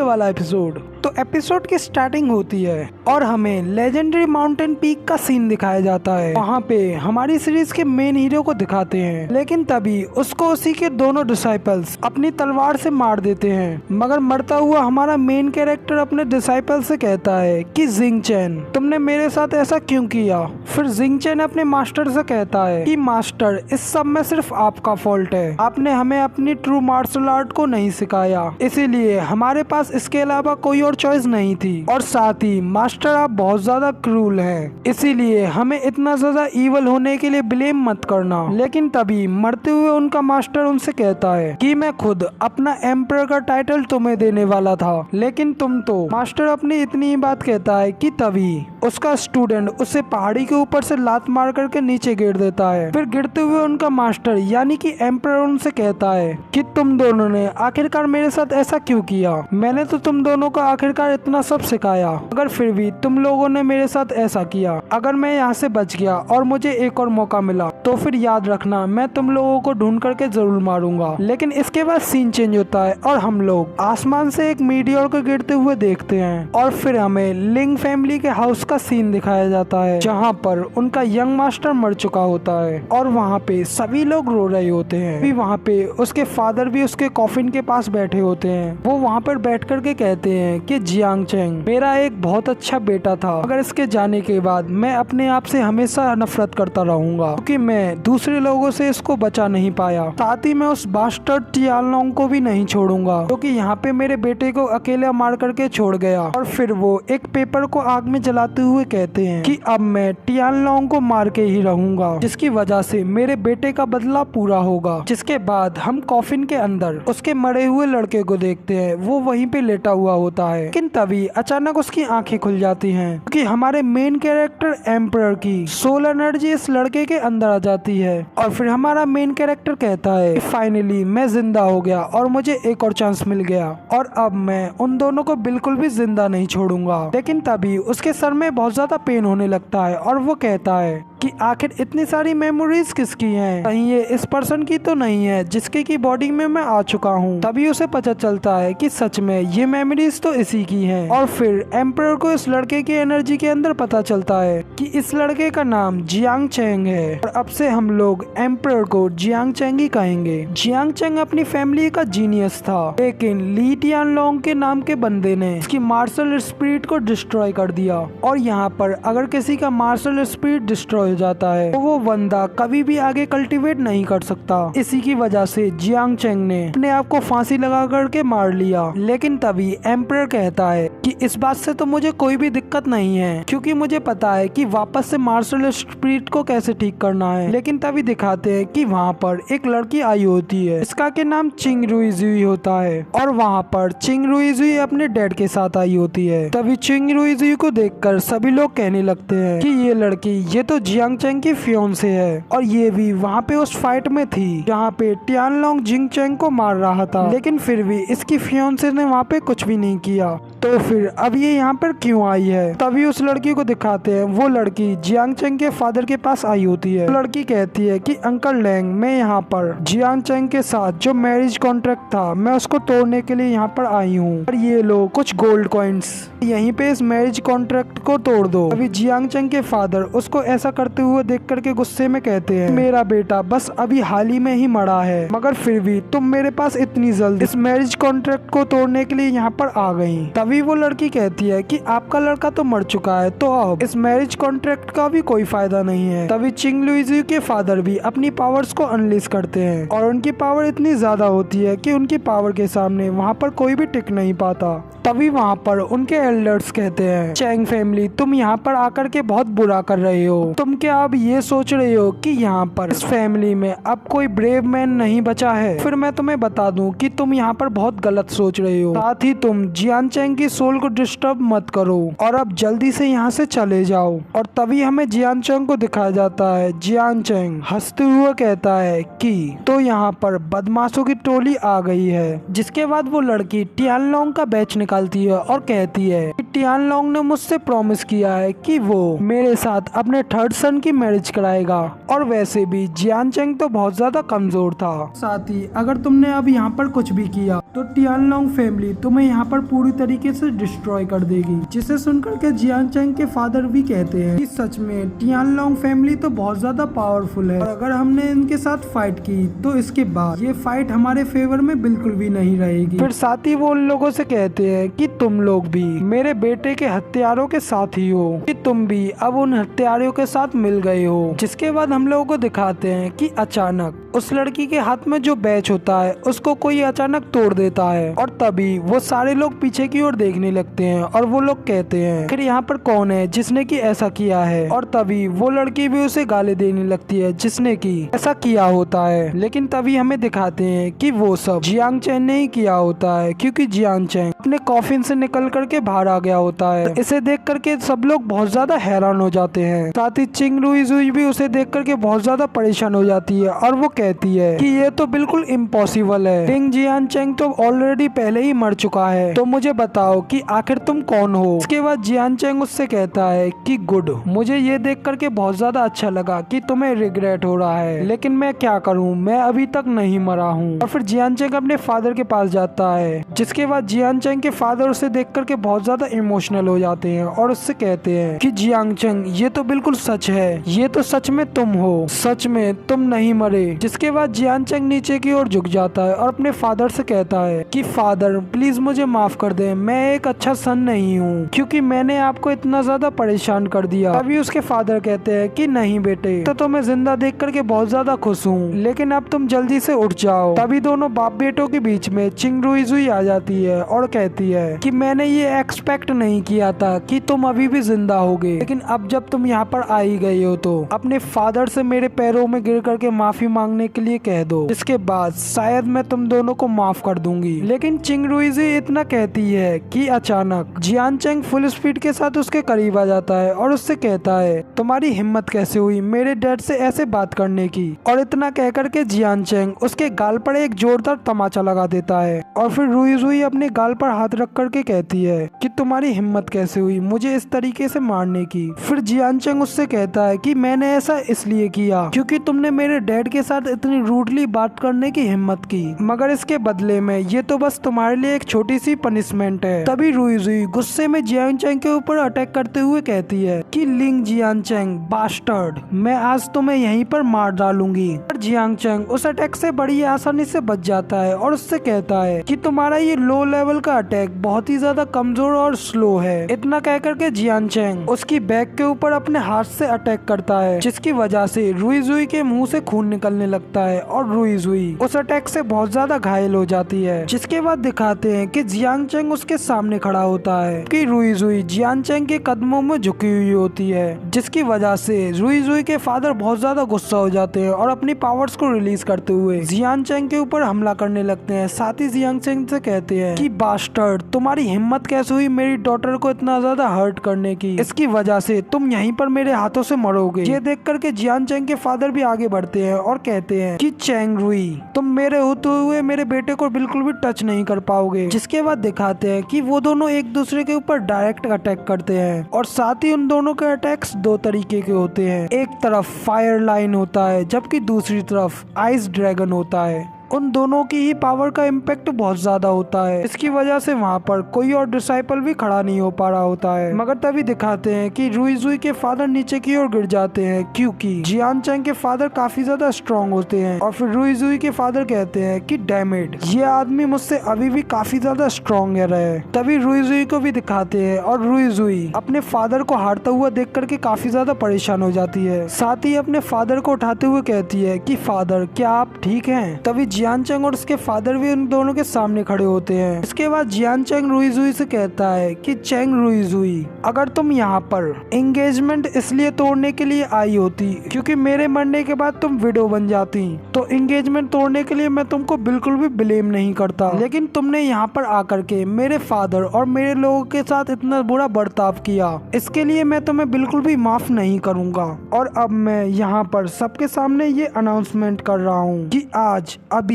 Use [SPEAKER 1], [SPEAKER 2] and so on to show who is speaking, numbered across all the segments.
[SPEAKER 1] वाला एपिसोड। तो एपिसोड की स्टार्टिंग होती है और हमें लेजेंडरी माउंटेन पीक का सीन दिखाया जाता है। वहाँ पे हमारी सीरीज के मेन हीरो को दिखाते हैं, लेकिन तभी उसको उसी के दोनों डिसाइपल्स अपनी तलवार से मार देते हैं। मगर मरता हुआ हमारा मेन कैरेक्टर अपने डिसाइपल से कहता है कि जिंग चैन, तुमने मेरे साथ ऐसा क्यों किया। फिर जिंग चैन अपने मास्टर से कहता है कि मास्टर, इस सब में सिर्फ आपका फॉल्ट है, आपने हमें अपनी ट्रू मार्शल आर्ट को नहीं सिखाया, इसीलिए हमारे पास इसके अलावा कोई और चॉइस नहीं थी। और साथ ही मास्टर, आप बहुत ज्यादा क्रूल हैं, इसीलिए हमें इतना ज्यादा ईवल होने के लिए ब्लेम मत करना। लेकिन तभी मरते हुए उनका मास्टर उनसे कहता है कि मैं खुद अपना एम्परर का टाइटल तुम्हें देने वाला था, लेकिन तुम तो। मास्टर अपनी इतनी ही बात कहता है कि तभी उसका स्टूडेंट उसे पहाड़ी के ऊपर से लात मार करके नीचे गिर देता है। फिर गिरते हुए उनका मास्टर यानी कि एम्परर उनसे कहता है कि तुम दोनों ने आखिरकार मेरे साथ ऐसा क्यों किया। मैंने तो तुम दोनों को आखिरकार इतना सब सिखाया, मगर फिर भी तुम लोगों ने मेरे साथ ऐसा किया। अगर मैं यहाँ से बच गया और मुझे एक और मौका मिला तो फिर याद रखना, मैं तुम लोगों को ढूंढ करके जरूर मारूंगा। लेकिन इसके बाद सीन चेंज होता है और हम लोग आसमान से एक मीटियोर को गिरते हुए देखते हैं और फिर हमें लिंग फैमिली के हाउस का सीन दिखाया जाता है, जहाँ पर उनका यंग मास्टर मर चुका होता है और वहाँ पे सभी लोग रो रहे होते हैं। भी वहाँ पे उसके फादर भी उसके कॉफिन के पास बैठे होते हैं। वो वहाँ पर बैठ करके कहते हैं कि जियांग चैंग मेरा एक बहुत अच्छा बेटा था, मगर इसके जाने के बाद मैं अपने आप से हमेशा नफरत करता रहूंगा, क्योंकि मैं दूसरे लोगों से इसको बचा नहीं पाया। साथ ही मैं उस बास्टर्ड टियानलोंग को भी नहीं छोड़ूंगा, क्योंकि यहाँ पे मेरे बेटे को अकेला मार करके छोड़ गया। और फिर वो एक पेपर को आग में जलाते हुए कहते हैं कि अब मैं टियानलोंग को मार के ही रहूंगा, जिसकी वजह से मेरे बेटे का बदला पूरा होगा। जिसके बाद हम कॉफिन के अंदर उसके मरे हुए लड़के को देखते हैं, वो वहीं पे लेटा हुआ होता है। लेकिन तभी अचानक उसकी आंखें खुल जाती हैं, क्योंकि हमारे मेन कैरेक्टर एम्परर की सोल एनर्जी इस लड़के के अंदर आ जाती है। और फिर हमारा मेन कैरेक्टर कहता है फाइनली मैं जिंदा हो गया और मुझे एक और चांस मिल गया, और अब मैं उन दोनों को बिल्कुल भी जिंदा नहीं छोड़ूंगा। लेकिन तभी उसके सर में बहुत ज्यादा पेन होने लगता है और वो कहता है कि आखिर इतनी सारी मेमोरीज किसकी हैं? कहीं ये इस पर्सन की तो नहीं है जिसके की बॉडी में मैं आ चुका हूँ। तभी उसे पता चलता है कि सच में ये मेमोरीज तो इसी की हैं। और फिर एम्परर को इस लड़के की एनर्जी के अंदर पता चलता है कि इस लड़के का नाम जियांग चैंग है, और अब से हम लोग एम्परर को जियांग चैंग ही कहेंगे। जियांग चैंग अपनी फैमिली का जीनियस था, लेकिन ली टियानलोंग के नाम के बंदे ने इसकी मार्शल स्पिरिट को डिस्ट्रॉय कर दिया। और यहाँ पर अगर किसी का मार्शल स्पिरिट डिस्ट्रॉय हो जाता है तो वो बंदा कभी भी आगे कल्टीवेट नहीं कर सकता। इसी की वजह से जियांग चैंग ने अपने आप को फांसी लगा करके मार लिया। लेकिन तभी एम्परर कहता है कि इस बात से तो मुझे कोई भी दिक्कत नहीं है, क्योंकि मुझे पता है कि वापस से मार्शल स्पिरिट को कैसे ठीक करना है। लेकिन तभी दिखाते हैं कि वहाँ पर एक लड़की आई होती है, इसका के नाम चिंग रुइजुई होता है, और वहाँ पर चिंग रुइजुई अपने डैड के साथ आई होती है। तभी चिंग रुइजुई को देखकर सभी लोग कहने लगते हैं कि ये लड़की, ये तो जियांग चैंग की फियोंसे है, और ये भी वहाँ पे उस फाइट में थी जहाँ पे टियानलोंग जिंग चैंग को मार रहा था। लेकिन फिर भी इसकी फियोंसे ने वहाँ पे कुछ भी नहीं किया, तो फिर अब ये यहाँ पर क्यों आई है? तभी उस लड़की को दिखाते हैं, वो लड़की जियांग चैंग के फादर के पास आई होती है। लड़की कहती है कि अंकल लैंग, मैं यहाँ पर जियांग चैंग के साथ जो मैरिज कॉन्ट्रैक्ट था, मैं उसको तोड़ने के लिए यहाँ पर आई हूँ, और ये लो कुछ गोल्ड कॉइन्स, यहीं पे इस मैरिज कॉन्ट्रैक्ट को तोड़ दो। अभी जियांग चैंग के फादर उसको ऐसा करते हुए देख करके गुस्से में कहते हैं, मेरा बेटा बस अभी हाल ही में ही मरा है, मगर फिर भी तुम मेरे पास इतनी जल्द इस मैरिज कॉन्ट्रैक्ट को तोड़ने के लिए यहाँ पर आ गई। तभी वो लड़की कहती है कि आपका लड़का तो मर चुका है, तो अब इस मैरिज कॉन्ट्रैक्ट का भी कोई फायदा नहीं है। तभी चिंग लुइजी के फादर भी अपनी पावर्स को अनलीज करते हैं, और उनकी पावर इतनी ज्यादा होती है कि उनकी पावर के सामने वहाँ पर कोई भी टिक नहीं पाता। तभी वहाँ पर उनके एल्डर्स कहते हैं, चैंग फैमिली, तुम यहाँ पर आकर के बहुत बुरा कर रहे हो। तुम क्या अब ये सोच रहे हो कि यहाँ पर इस फैमिली में अब कोई ब्रेव मैन नहीं बचा है? फिर मैं तुम्हें बता दूं कि तुम यहाँ पर बहुत गलत सोच रहे हो। साथ ही तुम जियांग चैंग चेंग की सोल को डिस्टर्ब मत करो और अब जल्दी से यहाँ से चले जाओ। और तभी हमें जियान चेंग को दिखाया जाता है। जियान चेंग हंसते हुए कहता है कि तो यहाँ पर बदमाशों की टोली आ गई है। जिसके बाद वो लड़की टियानलोंग का बैच निकालती है और कहती है कि टियानलोंग ने मुझसे प्रॉमिस किया है कि वो मेरे साथ अपने थर्ड सन की मैरिज कराएगा। और वैसे भी जियान चेंग तो बहुत ज्यादा कमजोर था। साथ ही अगर तुमने अब यहाँ पर कुछ भी किया तो टियानलोंग फैमिली तुम्हें यहाँ पर पूरी तरीके से डिस्ट्रॉय कर देगी। जिसे सुनकर के जियान चेंग के फादर भी कहते हैं कि सच में टियानलोंग फैमिली तो बहुत ज्यादा पावरफुल है और अगर हमने इनके साथ फाइट की तो इसके बाद ये फाइट हमारे फेवर में बिल्कुल भी नहीं रहेगी। फिर साथ ही वो उन लोगों से कहते हैं कि तुम लोग भी मेरे बेटे के हत्यारों के साथ ही हो, कि तुम भी अब उन हत्यारों के साथ मिल गए हो। जिसके बाद हम लोगों को दिखाते हैं कि अचानक उस लड़की के हाथ में जो बैच होता है उसको कोई अचानक तोड़ देता है और तभी वो सारे लोग पीछे की ओर देखने लगते हैं और वो लोग कहते हैं फिर यहाँ पर कौन है जिसने की ऐसा किया है। और तभी वो लड़की भी उसे गाली देने लगती है जिसने की ऐसा किया होता है। लेकिन तभी हमें दिखाते हैं कि वो सब जियांग चेंग ने ही किया होता है, क्योंकि जियांग चेंग अपने कॉफिन से निकल करके बाहर आ गया होता है। तो इसे देख करके सब लोग बहुत ज्यादा हैरान हो जाते हैं। साथ ही चिंग रुई भी उसे देख करके बहुत ज्यादा परेशान हो जाती है और वो कहती है कि ये तो बिल्कुल इम्पॉसिबल है। लिंग जियान चेंग तो ऑलरेडी पहले ही मर चुका है, तो मुझे बताओ कि आखिर तुम कौन हो। इसके बाद जियान चेंग उससे कहता है कि गुड, मुझे ये देख करके बहुत ज्यादा अच्छा लगा कि तुम्हें रिग्रेट हो रहा है, लेकिन मैं क्या करूँ, मैं अभी तक नहीं मरा हूँ। और फिर जियान चेंग अपने फादर के पास जाता है। जिसके बाद जियान चेंग के फादर उसे देख करके बहुत ज्यादा इमोशनल हो जाते हैं और उससे कहते हैं कि जियांग चेंग ये तो बिल्कुल सच है, ये तो सच में तुम हो, सच में तुम नहीं मरे। जिसके बाद जियान चेंग नीचे की ओर झुक जाता है और अपने फादर से कहता है कि फादर प्लीज मुझे माफ कर दे, मैं एक अच्छा सन नहीं हूँ क्योंकि मैंने आपको इतना ज्यादा परेशान कर दिया। तभी उसके फादर कहते हैं कि नहीं बेटे, तो तुम्हें जिंदा देख करके बहुत ज्यादा खुश हूँ, लेकिन अब तुम जल्दी से उठ जाओ। तभी दोनों बाप बेटों के बीच में चिंग रुई आ जाती है और कहती है कि मैंने ये एक्सपेक्ट नहीं किया था कि तुम अभी भी जिंदा होगे, लेकिन अब जब तुम यहाँ पर आ ही गए हो तो अपने फादर से मेरे पैरों में गिर करके माफी मांगने के लिए कह दो, इसके बाद शायद मैं तुम दोनों को माफ कर दूंगी। लेकिन चिंग रुई इतना कहती है कि अचानक जियान चेंग फुल स्पीड के साथ उसके करीब आ जाता है और उससे कहता है तुम्हारी हिम्मत कैसे हुई मेरे डैड से ऐसे बात करने की। और इतना कह करके जियान चेंग उसके गाल पर एक जोरदार तमाचा लगा देता है और फिर रुई अपने गाल पर हाथ रख करके कहती है कि तुम्हारी हिम्मत कैसे हुई मुझे इस तरीके से मारने की। फिर जियान चेंग उससे कहता है कि मैंने ऐसा इसलिए किया क्योंकि तुमने मेरे डैड के साथ इतनी रूडली बात करने की हिम्मत की, मगर इसके बदले में ये तो बस तुम्हारे लिए एक छोटी सी पनिशमेंट है। तभी रुई गुस्से में जियान चेंग के ऊपर अटैक करते हुए कहती है कि लिंग जियान चेंग बास्टर्ड, मैं आज तुम्हें यहीं पर मार डालूंगी। पर जियांग चेंग उस अटैक से बड़ी आसानी से बच जाता है और उससे कहता है कि तुम्हारा ये लो लेवल का अटैक बहुत ही ज्यादा कमजोर और स्लो है। इतना कह करके जियान चेंग उसकी बैक के ऊपर अपने हाथ से अटैक करता है, जिसकी वजह से रुई के मुंह से खून निकलने लगता है और रुई उस अटैक से बहुत ज्यादा घायल हो जाती है। जिसके बाद दिखाते हैं कि जियांग चेंग उसके सामने खड़ा होता है कि रुई जियान चेंग के कदमों में झुकी हुई होती है, जिसकी वजह से रुई के फादर बहुत ज्यादा गुस्सा हो जाते हैं और अपनी पावर्स को रिलीज करते हुए जियान चेंग के ऊपर हमला करने लगते हैं। साथ ही जियांग चेंग से कहते हैं कि बास्टर्ड, तुम्हारी हिम्मत कैसे हुई मेरी डॉटर को इतना ज्यादा हर्ट करने की, इसकी वजह से तुम यहीं पर मेरे हाथों से मरोगे। ये देख करके जियान चेंग के फादर भी आगे बढ़ते हैं और कहते हैं कि चेंग रुई, तुम मेरे होते हुए मेरे बेटे को बिल्कुल भी टच नहीं कर पाओगे। जिसके बाद दिखाते हैं कि वो दोनों एक दूसरे के ऊपर डायरेक्ट अटैक करते हैं और साथ ही उन दोनों के अटैक्स दो तरीके के होते हैं। एक तरफ फायर लाइन होता है जबकि दूसरी तरफ आइस ड्रैगन होता है। उन दोनों की ही पावर का इम्पैक्ट बहुत ज्यादा होता है, इसकी वजह से वहाँ पर कोई और डिसाइपल भी खड़ा नहीं हो पा रहा होता है। मगर तभी दिखाते हैं कि रुई के फादर नीचे की ओर गिर जाते हैं क्योंकि जियान चेंग के फादर काफी ज्यादा स्ट्रॉन्ग होते हैं। और फिर रुई के फादर कहते हैं कि डैम इट, ये आदमी मुझसे अभी भी काफी ज्यादा स्ट्रॉन्ग है। तभी रुई को भी दिखाते हैं और रुई अपने फादर को हारता हुआ देख करके काफी ज्यादा परेशान हो जाती है। साथ ही अपने फादर को उठाते हुए कहती है कि फादर क्या आप ठीक हैं। तभी जियान चंग और उसके फादर भी उन दोनों के सामने खड़े होते हैं। इसके बाद जियान चंग रुइजुई से कहता है कि चेंग रुइजुई, अगर तुम यहाँ पर एंगेजमेंट इसलिए तोड़ने के लिए आई होती क्योंकि मेरे मरने के बाद तुम विडो बन जाती, तो एंगेजमेंट तोड़ने के लिए मैं तुमको बिल्कुल भी ब्लेम नहीं करता, लेकिन तुमने यहाँ पर आकर के मेरे फादर और मेरे लोगों के साथ इतना बुरा बर्ताव किया, इसके लिए मैं तुम्हें बिल्कुल भी माफ नहीं करूंगा। और अब मैं यहाँ पर सबके सामने ये अनाउंसमेंट कर रहा हूँ कि आज अभी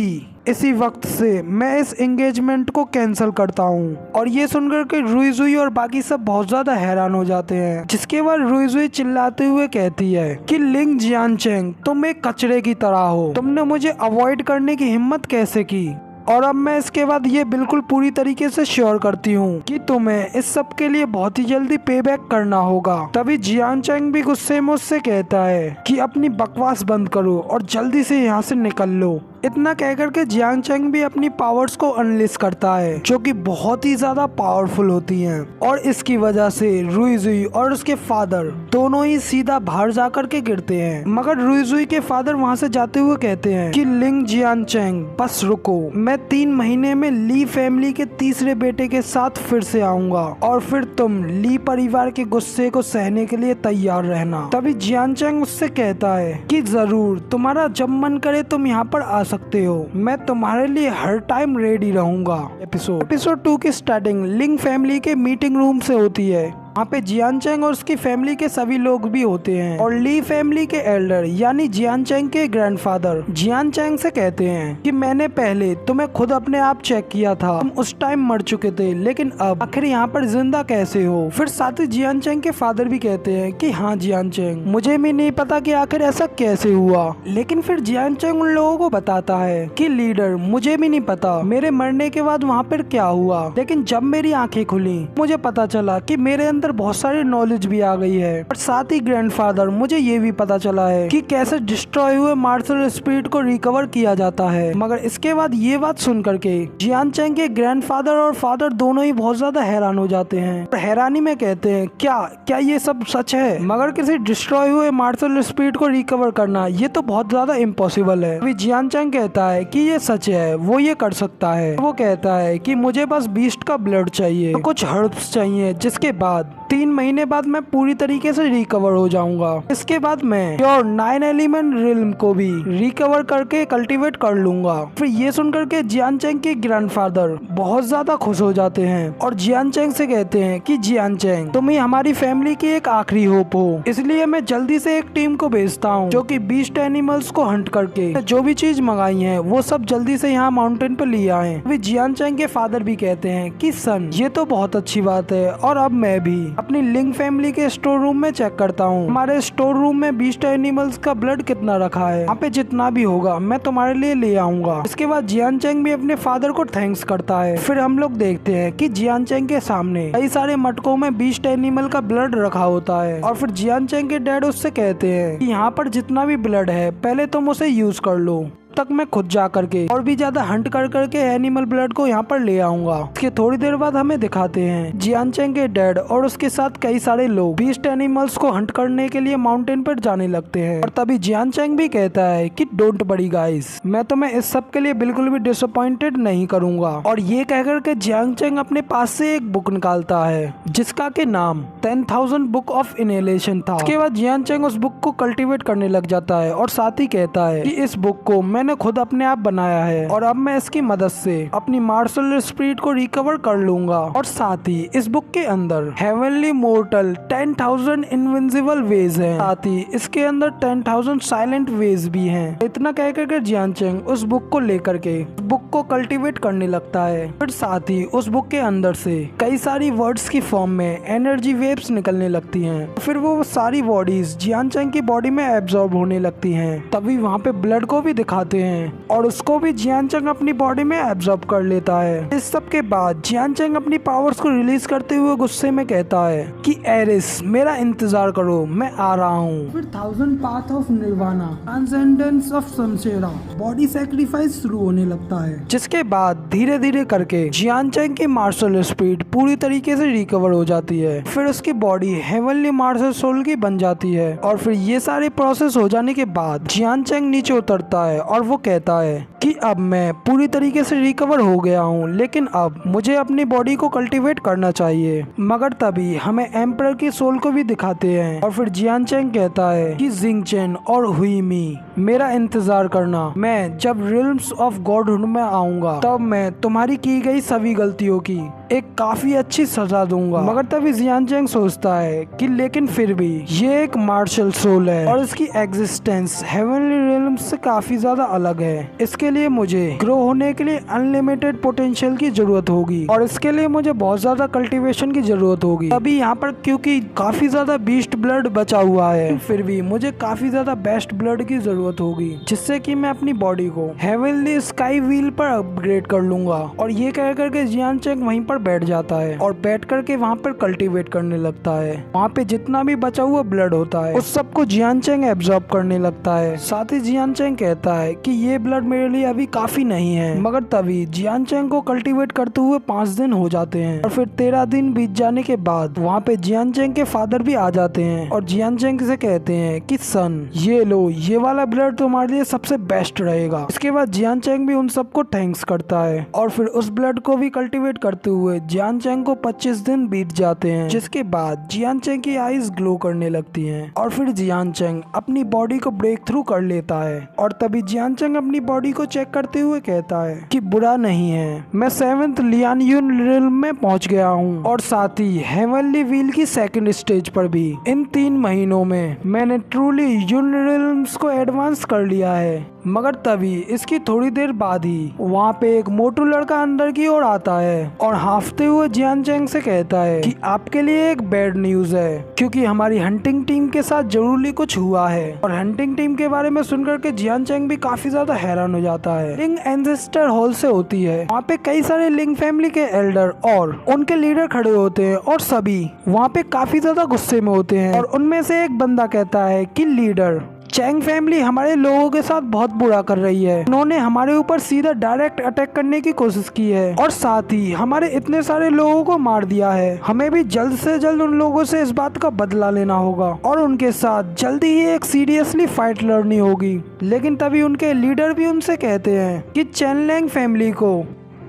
[SPEAKER 1] इसी वक्त से मैं इस एंगेजमेंट को कैंसिल करता हूँ। और ये सुनकर के रुइजुई और बाकी सब बहुत ज्यादा हैरान हो जाते हैं। जिसके बाद रुइजुई चिल्लाते हुए कहती है कि लिंग जियानचेंग, तुम एक कचरे की तरह हो, तुमने मुझे अवॉइड करने की हिम्मत कैसे की। और अब मैं इसके बाद ये बिल्कुल पूरी तरीके से श्योर करती हूँ कि तुम्हें इस सब के लिए बहुत ही जल्दी पे बैक करना होगा। तभी जियान चेंग भी गुस्से में उससे कहता है कि अपनी बकवास बंद करो और जल्दी से यहाँ से निकल लो। इतना कहकर के जियान चेंग भी अपनी पावर्स को अनलिस्ट करता है, जो कि बहुत ही ज्यादा पावरफुल होती हैं। और इसकी वजह से रुइजुई और उसके फादर दोनों ही सीधा बाहर जाकर के गिरते हैं। मगर रुइजुई के फादर वहाँ से जाते हुए कहते हैं कि लिंग जियान चेंग, बस रुको, मैं 3 महीने में ली फैमिली के तीसरे बेटे के साथ फिर से आऊंगा और फिर तुम ली परिवार के गुस्से को सहने के लिए तैयार रहना। तभी जियान चेंग उससे कहता है कि जरूर, तुम्हारा जब मन करे तुम यहाँ पर आ सकते हो, मैं तुम्हारे लिए हर टाइम रेडी रहूंगा। एपिसोड 2 की स्टार्टिंग लिंग फैमिली के मीटिंग रूम से होती है। वहाँ पे जियान चेंग और उसकी फैमिली के सभी लोग भी होते हैं और ली फैमिली के एल्डर यानी जियान चेंग के ग्रैंडफादर जियान चेंग से कहते हैं कि मैंने पहले तुम्हें खुद अपने आप चेक किया था, तुम उस टाइम मर चुके थे, लेकिन अब आखिर यहाँ पर जिंदा कैसे हो। फिर साथ ही जियान चेंग के फादर भी कहते हैं कि हाँ जियान चेंग, मुझे भी नहीं पता कि आखिर ऐसा कैसे हुआ। लेकिन फिर जियान चेंग उन लोगों को बताता है कि लीडर, मुझे भी नहीं पता मेरे मरने के बाद वहाँ पर क्या हुआ, लेकिन जब मेरी आंखें खुली मुझे पता चला कि मेरे अंदर बहुत सारी नॉलेज भी आ गई है। और साथ ही ग्रैंडफादर, मुझे ये भी पता चला है कि कैसे डिस्ट्रॉय हुए मार्शल स्पिरिट को रिकवर किया जाता है। मगर इसके बाद ये बात सुन करके जियान चेंग के ग्रैंडफादर और फादर दोनों ही बहुत ज्यादा हैरान हो जाते हैं और हैरानी में कहते हैं क्या ये सब सच है। मगर किसी डिस्ट्रॉय हुए मार्शल स्पिरिट को रिकवर करना ये तो बहुत ज्यादा इम्पॉसिबल है। अभी जियान चेंग कहता है कि ये सच है, वो ये कर सकता है। वो कहता है कि मुझे बस बीस्ट का ब्लड चाहिए, कुछ हर्ब्स चाहिए, जिसके बाद 3 महीने बाद मैं पूरी तरीके से रिकवर हो जाऊंगा। इसके बाद मैं प्योर 9 एलिमेंट रिल्म को भी रिकवर करके कल्टीवेट कर लूंगा। फिर ये सुनकर के जियान चेंग के ग्रैंडफादर बहुत ज्यादा खुश हो जाते हैं और जियान चेंग से कहते हैं कि जियान चेंग, तुम ही हमारी फैमिली की एक आखिरी होप हो, इसलिए मैं जल्दी से एक टीम को भेजता हूँ जो कि बीस्ट एनिमल्स को हंट करके जो भी चीज मंगाई है वो सब जल्दी से यहाँ माउंटेन पे ले आए। अभी जियान चेंग के फादर भी कहते हैं कि सन, ये तो बहुत अच्छी बात है और अब मैं भी अपनी लिंग फैमिली के स्टोर रूम में चेक करता हूँ हमारे स्टोर रूम में बीस्ट एनिमल्स का ब्लड कितना रखा है, वहाँ पे जितना भी होगा मैं तुम्हारे लिए ले आऊंगा। इसके बाद जियान चेंग भी अपने फादर को थैंक्स करता है। फिर हम लोग देखते हैं कि जियान चेंग के सामने कई सारे मटकों में बीस्ट एनिमल का ब्लड रखा होता है और फिर जियान चेंग के डैड उससे कहते हैं कि यहाँ पर जितना भी ब्लड है पहले तुम उसे यूज कर लो, तक मैं खुद जा करके और भी ज्यादा हंट कर करके एनिमल ब्लड को यहाँ पर ले आऊंगा। इसके थोड़ी देर बाद हमें दिखाते हैं जियान चेंग के डैड और उसके साथ कई सारे लोग बीस्ट एनिमल्स को हंट करने के लिए माउंटेन पर जाने लगते हैं। और तभी जियान चेंग भी कहता है कि डोंट वरी गाइस, मैं तुम्हें इस सब के लिए बिल्कुल भी डिसअपॉइंटेड नहीं करूंगा। और ये कहकर के जियान चेंग अपने पास से एक बुक निकालता है जिसका के नाम 10,000 बुक ऑफ इनहेलेशन था। इसके बाद जियान चेंग उस बुक को कल्टीवेट करने लग जाता है और साथ ही कहता है कि इस बुक को मैंने खुद अपने आप बनाया है और अब मैं इसकी मदद से अपनी मार्शल स्पिरिट को रिकवर कर लूंगा। और साथ ही इस बुक के अंदर हेवनली मोर्टल 10,000 इनविंसिबल वेज हैं, साथ ही इसके अंदर 10,000 साइलेंट वेज भी हैं। इतना कह करके जियान चेंग उस बुक को लेकर के बुक को कल्टीवेट करने लगता है। फिर साथ ही उस बुक के अंदर से कई सारी वर्ड्स की फॉर्म में एनर्जी वेव्स निकलने लगती हैं। फिर वो सारी बॉडीज जियान चेंग की बॉडी में एब्जॉर्ब होने लगती हैं। तभी वहाँ पे ब्लड को भी दिखाते हैं और उसको भी जियान चेंग अपनी बॉडी में एब्जॉर्ब कर लेता है। इस सब के बाद जियान चेंग अपनी पावर्स को रिलीज करते हुए गुस्से में कहता है कि एरिस, मेरा इंतजार करो, मैं आ रहा हूँ। फिर 1000 path of Nirvana, transcendence of Shamshera, body sacrifice शुरू होने लगता है। जिसके बाद धीरे धीरे करके जियान चेंग की मार्शल स्पिरिट पूरी तरीके से रिकवर हो जाती है। फिर उसकी बॉडी हेवनली मार्शल सोल की बन जाती है। और फिर ये सारे प्रोसेस हो जाने के बाद जियान चेंग नीचे उतरता है और और वो कहता है कि अब मैं पूरी तरीके से रिकवर हो गया हूँ, लेकिन अब मुझे अपनी बॉडी को कल्टीवेट करना चाहिए। मगर तभी हमें एम्परर की सोल को भी दिखाते हैं और फिर जियान चैंग कहता है कि जिंग चेन और हुई मी मेरा इंतजार करना, मैं जब रिल्म्स ऑफ गॉडहुड में आऊंगा तब मैं तुम्हारी की गई सभी गलतियों की एक काफी अच्छी सजा दूंगा। मगर तभी जियान चैंग सोचता है कि लेकिन फिर भी ये एक मार्शल सोल है और इसकी एग्जिस्टेंस हेवनली रिल्म्स से काफी ज्यादा अलग है। इसके लिए मुझे ग्रो होने के लिए अनलिमिटेड पोटेंशियल की जरूरत होगी और इसके लिए मुझे बहुत ज्यादा कल्टीवेशन की जरूरत होगी। अभी यहाँ पर क्योंकि काफी ज्यादा बीस्ट ब्लड बचा हुआ है, फिर भी मुझे काफी ज्यादा बेस्ट ब्लड की जरूरत होगी, जिससे कि मैं अपनी बॉडी को हेवनली स्काई व्हील पर अपग्रेड कर लूंगा। और ये कह करके जियान चैंग वहीं पर बैठ जाता है और बैठ करके वहाँ पर कल्टीवेट करने लगता है। वहाँ पे जितना भी बचा हुआ ब्लड होता है उस सबको जियान चैंग एब्जॉर्ब करने लगता है। साथ ही जियान चैंग कहता है कि ये ब्लड मेरे लिए अभी काफी नहीं है। मगर तभी जियान चैंग को कल्टीवेट करते हुए 5 दिन हो जाते हैं और फिर 13 दिन बीत जाने के बाद वहाँ पे जियान चैंग के फादर भी आ जाते हैं और जियान चैंग से कहते हैं कि सन ये लो, ये वाला ब्लड तुम्हारे लिए सबसे बेस्ट रहेगा। इसके बाद जियान चैंग भी उन सबको थैंक्स करता है और फिर उस ब्लड को भी कल्टीवेट करते हुए जियान चैंग को 25 दिन बीत जाते हैं, जिसके बाद जियान चैंग की आईज ग्लो करने लगती हैं और फिर जियान चैंग अपनी बॉडी को ब्रेक थ्रू कर लेता है। और तभी जियान चैंग अपनी बॉडी को चेक करते हुए कहता है कि बुरा नहीं है, मैं 7th लियान यून रिल्म में पहुंच गया हूँ और साथ ही हेवनली व्हील की 2nd स्टेज पर भी। इन 3 महीनों में मैंने ट्रूली यून रिल्म्स को एडवांस कर लिया है। मगर तभी इसकी थोड़ी देर बाद ही वहाँ पे एक मोटू लड़का अंदर की ओर आता है और हाफते हुए जियान चैंग से कहता है कि आपके लिए एक बैड न्यूज है, क्योंकि हमारी हंटिंग टीम के साथ जरूरी कुछ हुआ है। और हंटिंग टीम के बारे में सुनकर के जियान चैंग भी काफी ज्यादा हैरान हो जाता है। लिंग एंसेस्टर हॉल से होती है, वहाँ पे कई सारे लिंग फैमिली के एल्डर और उनके लीडर खड़े होते हैं और सभी वहाँ पे काफी ज्यादा गुस्से में होते हैं। और उनमें से एक बंदा कहता है कि लीडर, चैंग फैमिली हमारे लोगों के साथ बहुत बुरा कर रही है। उन्होंने हमारे ऊपर सीधा डायरेक्ट अटैक करने की कोशिश की है और साथ ही हमारे इतने सारे लोगों को मार दिया है। हमें भी जल्द से जल्द उन लोगों से इस बात का बदला लेना होगा और उनके साथ जल्दी ही एक सीरियसली फाइट लड़नी होगी। लेकिन तभी उनके लीडर भी उनसे कहते हैं कि चैनलैंग फैमिली को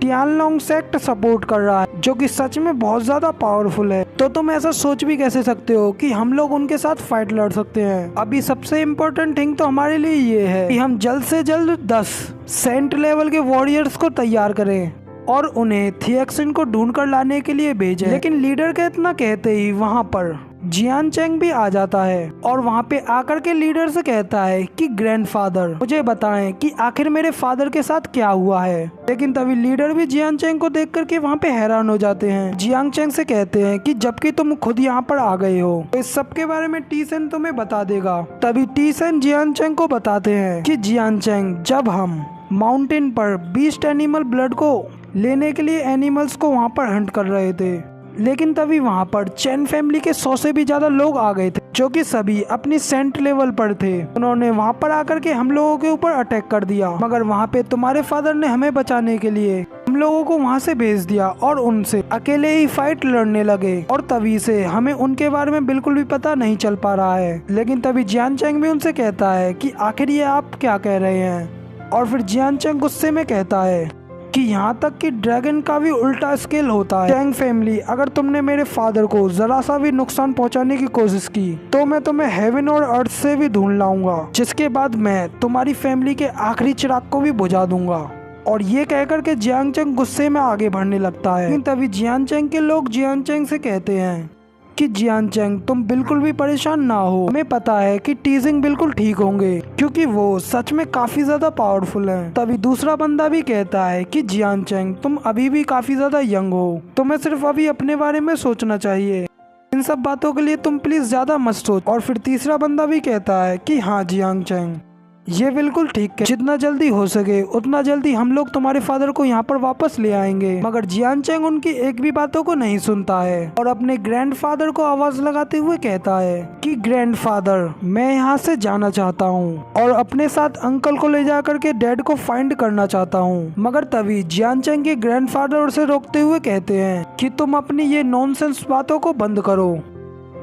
[SPEAKER 1] टियानलोंग सेक्ट सपोर्ट कर रहा है, जो कि सच में बहुत ज्यादा पावरफुल है। तो तुम ऐसा सोच भी कैसे सकते हो कि हम लोग उनके साथ फाइट लड़ सकते हैं। अभी सबसे इम्पोर्टेंट थिंग तो हमारे लिए ये है कि हम जल्द से जल्द 10 सेंट लेवल के वॉरियर्स को तैयार करें और उन्हें थिएक्सिन को ढूंढ कर लाने के लिए भेजें। लेकिन लीडर के इतना कहते ही वहाँ पर जियान चैंग भी आ जाता है और वहाँ पे आकर के लीडर से कहता है कि ग्रैंडफादर, मुझे बताएं कि आखिर मेरे फादर के साथ क्या हुआ है। लेकिन तभी लीडर भी जियान चैंग को देख करके वहाँ पे हैरान हो जाते हैं। जियान चैंग से कहते हैं कि जबकि तुम खुद यहाँ पर आ गए हो तो इस सब के बारे में टी सेन तुम्हें बता देगा। तभी टी सेन जियान चैंग को बताते हैं कि जियान चैंग, जब हम माउंटेन पर बीस्ट एनिमल ब्लड को लेने के लिए एनिमल्स को वहाँ पर हंट कर रहे थे, लेकिन तभी वहाँ पर चैन फैमिली के 100 से भी ज्यादा लोग आ गए थे, जो कि सभी अपनी सेंट लेवल पर थे। उन्होंने वहाँ पर आकर के हम लोगों के ऊपर अटैक कर दिया। मगर वहाँ पे तुम्हारे फादर ने हमें बचाने के लिए हम लोगों को वहाँ से भेज दिया और उनसे अकेले ही फाइट लड़ने लगे। और तभी से हमें उनके बारे में बिल्कुल भी पता नहीं चल पा रहा है। लेकिन तभी जियान चैंग भी उनसे कहता है कि आखिर ये आप क्या कह रहे हैं। और फिर जियान चैंग गुस्से में कहता है कि यहाँ तक कि ड्रैगन का भी उल्टा स्केल होता है। चैंग फैमिली, अगर तुमने मेरे फादर को जरा सा भी नुकसान पहुँचाने की कोशिश की तो मैं तुम्हें हेवन और अर्थ से भी ढूंढ लाऊंगा, जिसके बाद मैं तुम्हारी फैमिली के आखिरी चिराग को भी बुझा दूंगा। और ये कहकर के जियान चैंग गुस्से में आगे बढ़ने लगता है। लेकिन तभी जियान चैंग के लोग जियान चैंग से कहते हैं कि जियान चैंग, तुम बिल्कुल भी परेशान ना हो, हमें पता है कि टीजिंग बिल्कुल ठीक होंगे क्योंकि वो सच में काफी ज्यादा पावरफुल हैं। तभी दूसरा बंदा भी कहता है कि जियान चैंग, तुम अभी भी काफी ज्यादा यंग हो, तुम्हें सिर्फ अभी अपने बारे में सोचना चाहिए, इन सब बातों के लिए तुम प्लीज ज्यादा मत सोच। और फिर तीसरा बंदा भी कहता है कि हाँ जियान चैंग, ये बिल्कुल ठीक है, जितना जल्दी हो सके उतना जल्दी हम लोग तुम्हारे फादर को यहाँ पर वापस ले आएंगे। मगर जियान चैंग उनकी एक भी बातों को नहीं सुनता है और अपने ग्रैंडफादर को आवाज लगाते हुए कहता है कि ग्रैंडफादर, मैं यहाँ से जाना चाहता हूँ और अपने साथ अंकल को ले जा करके डैड को फाइंड करना चाहता हूँ। मगर तभी जियान चैंग के ग्रैंडफादर उसे रोकते हुए कहते हैं कि तुम अपनी ये नॉनसेंस बातों को बंद करो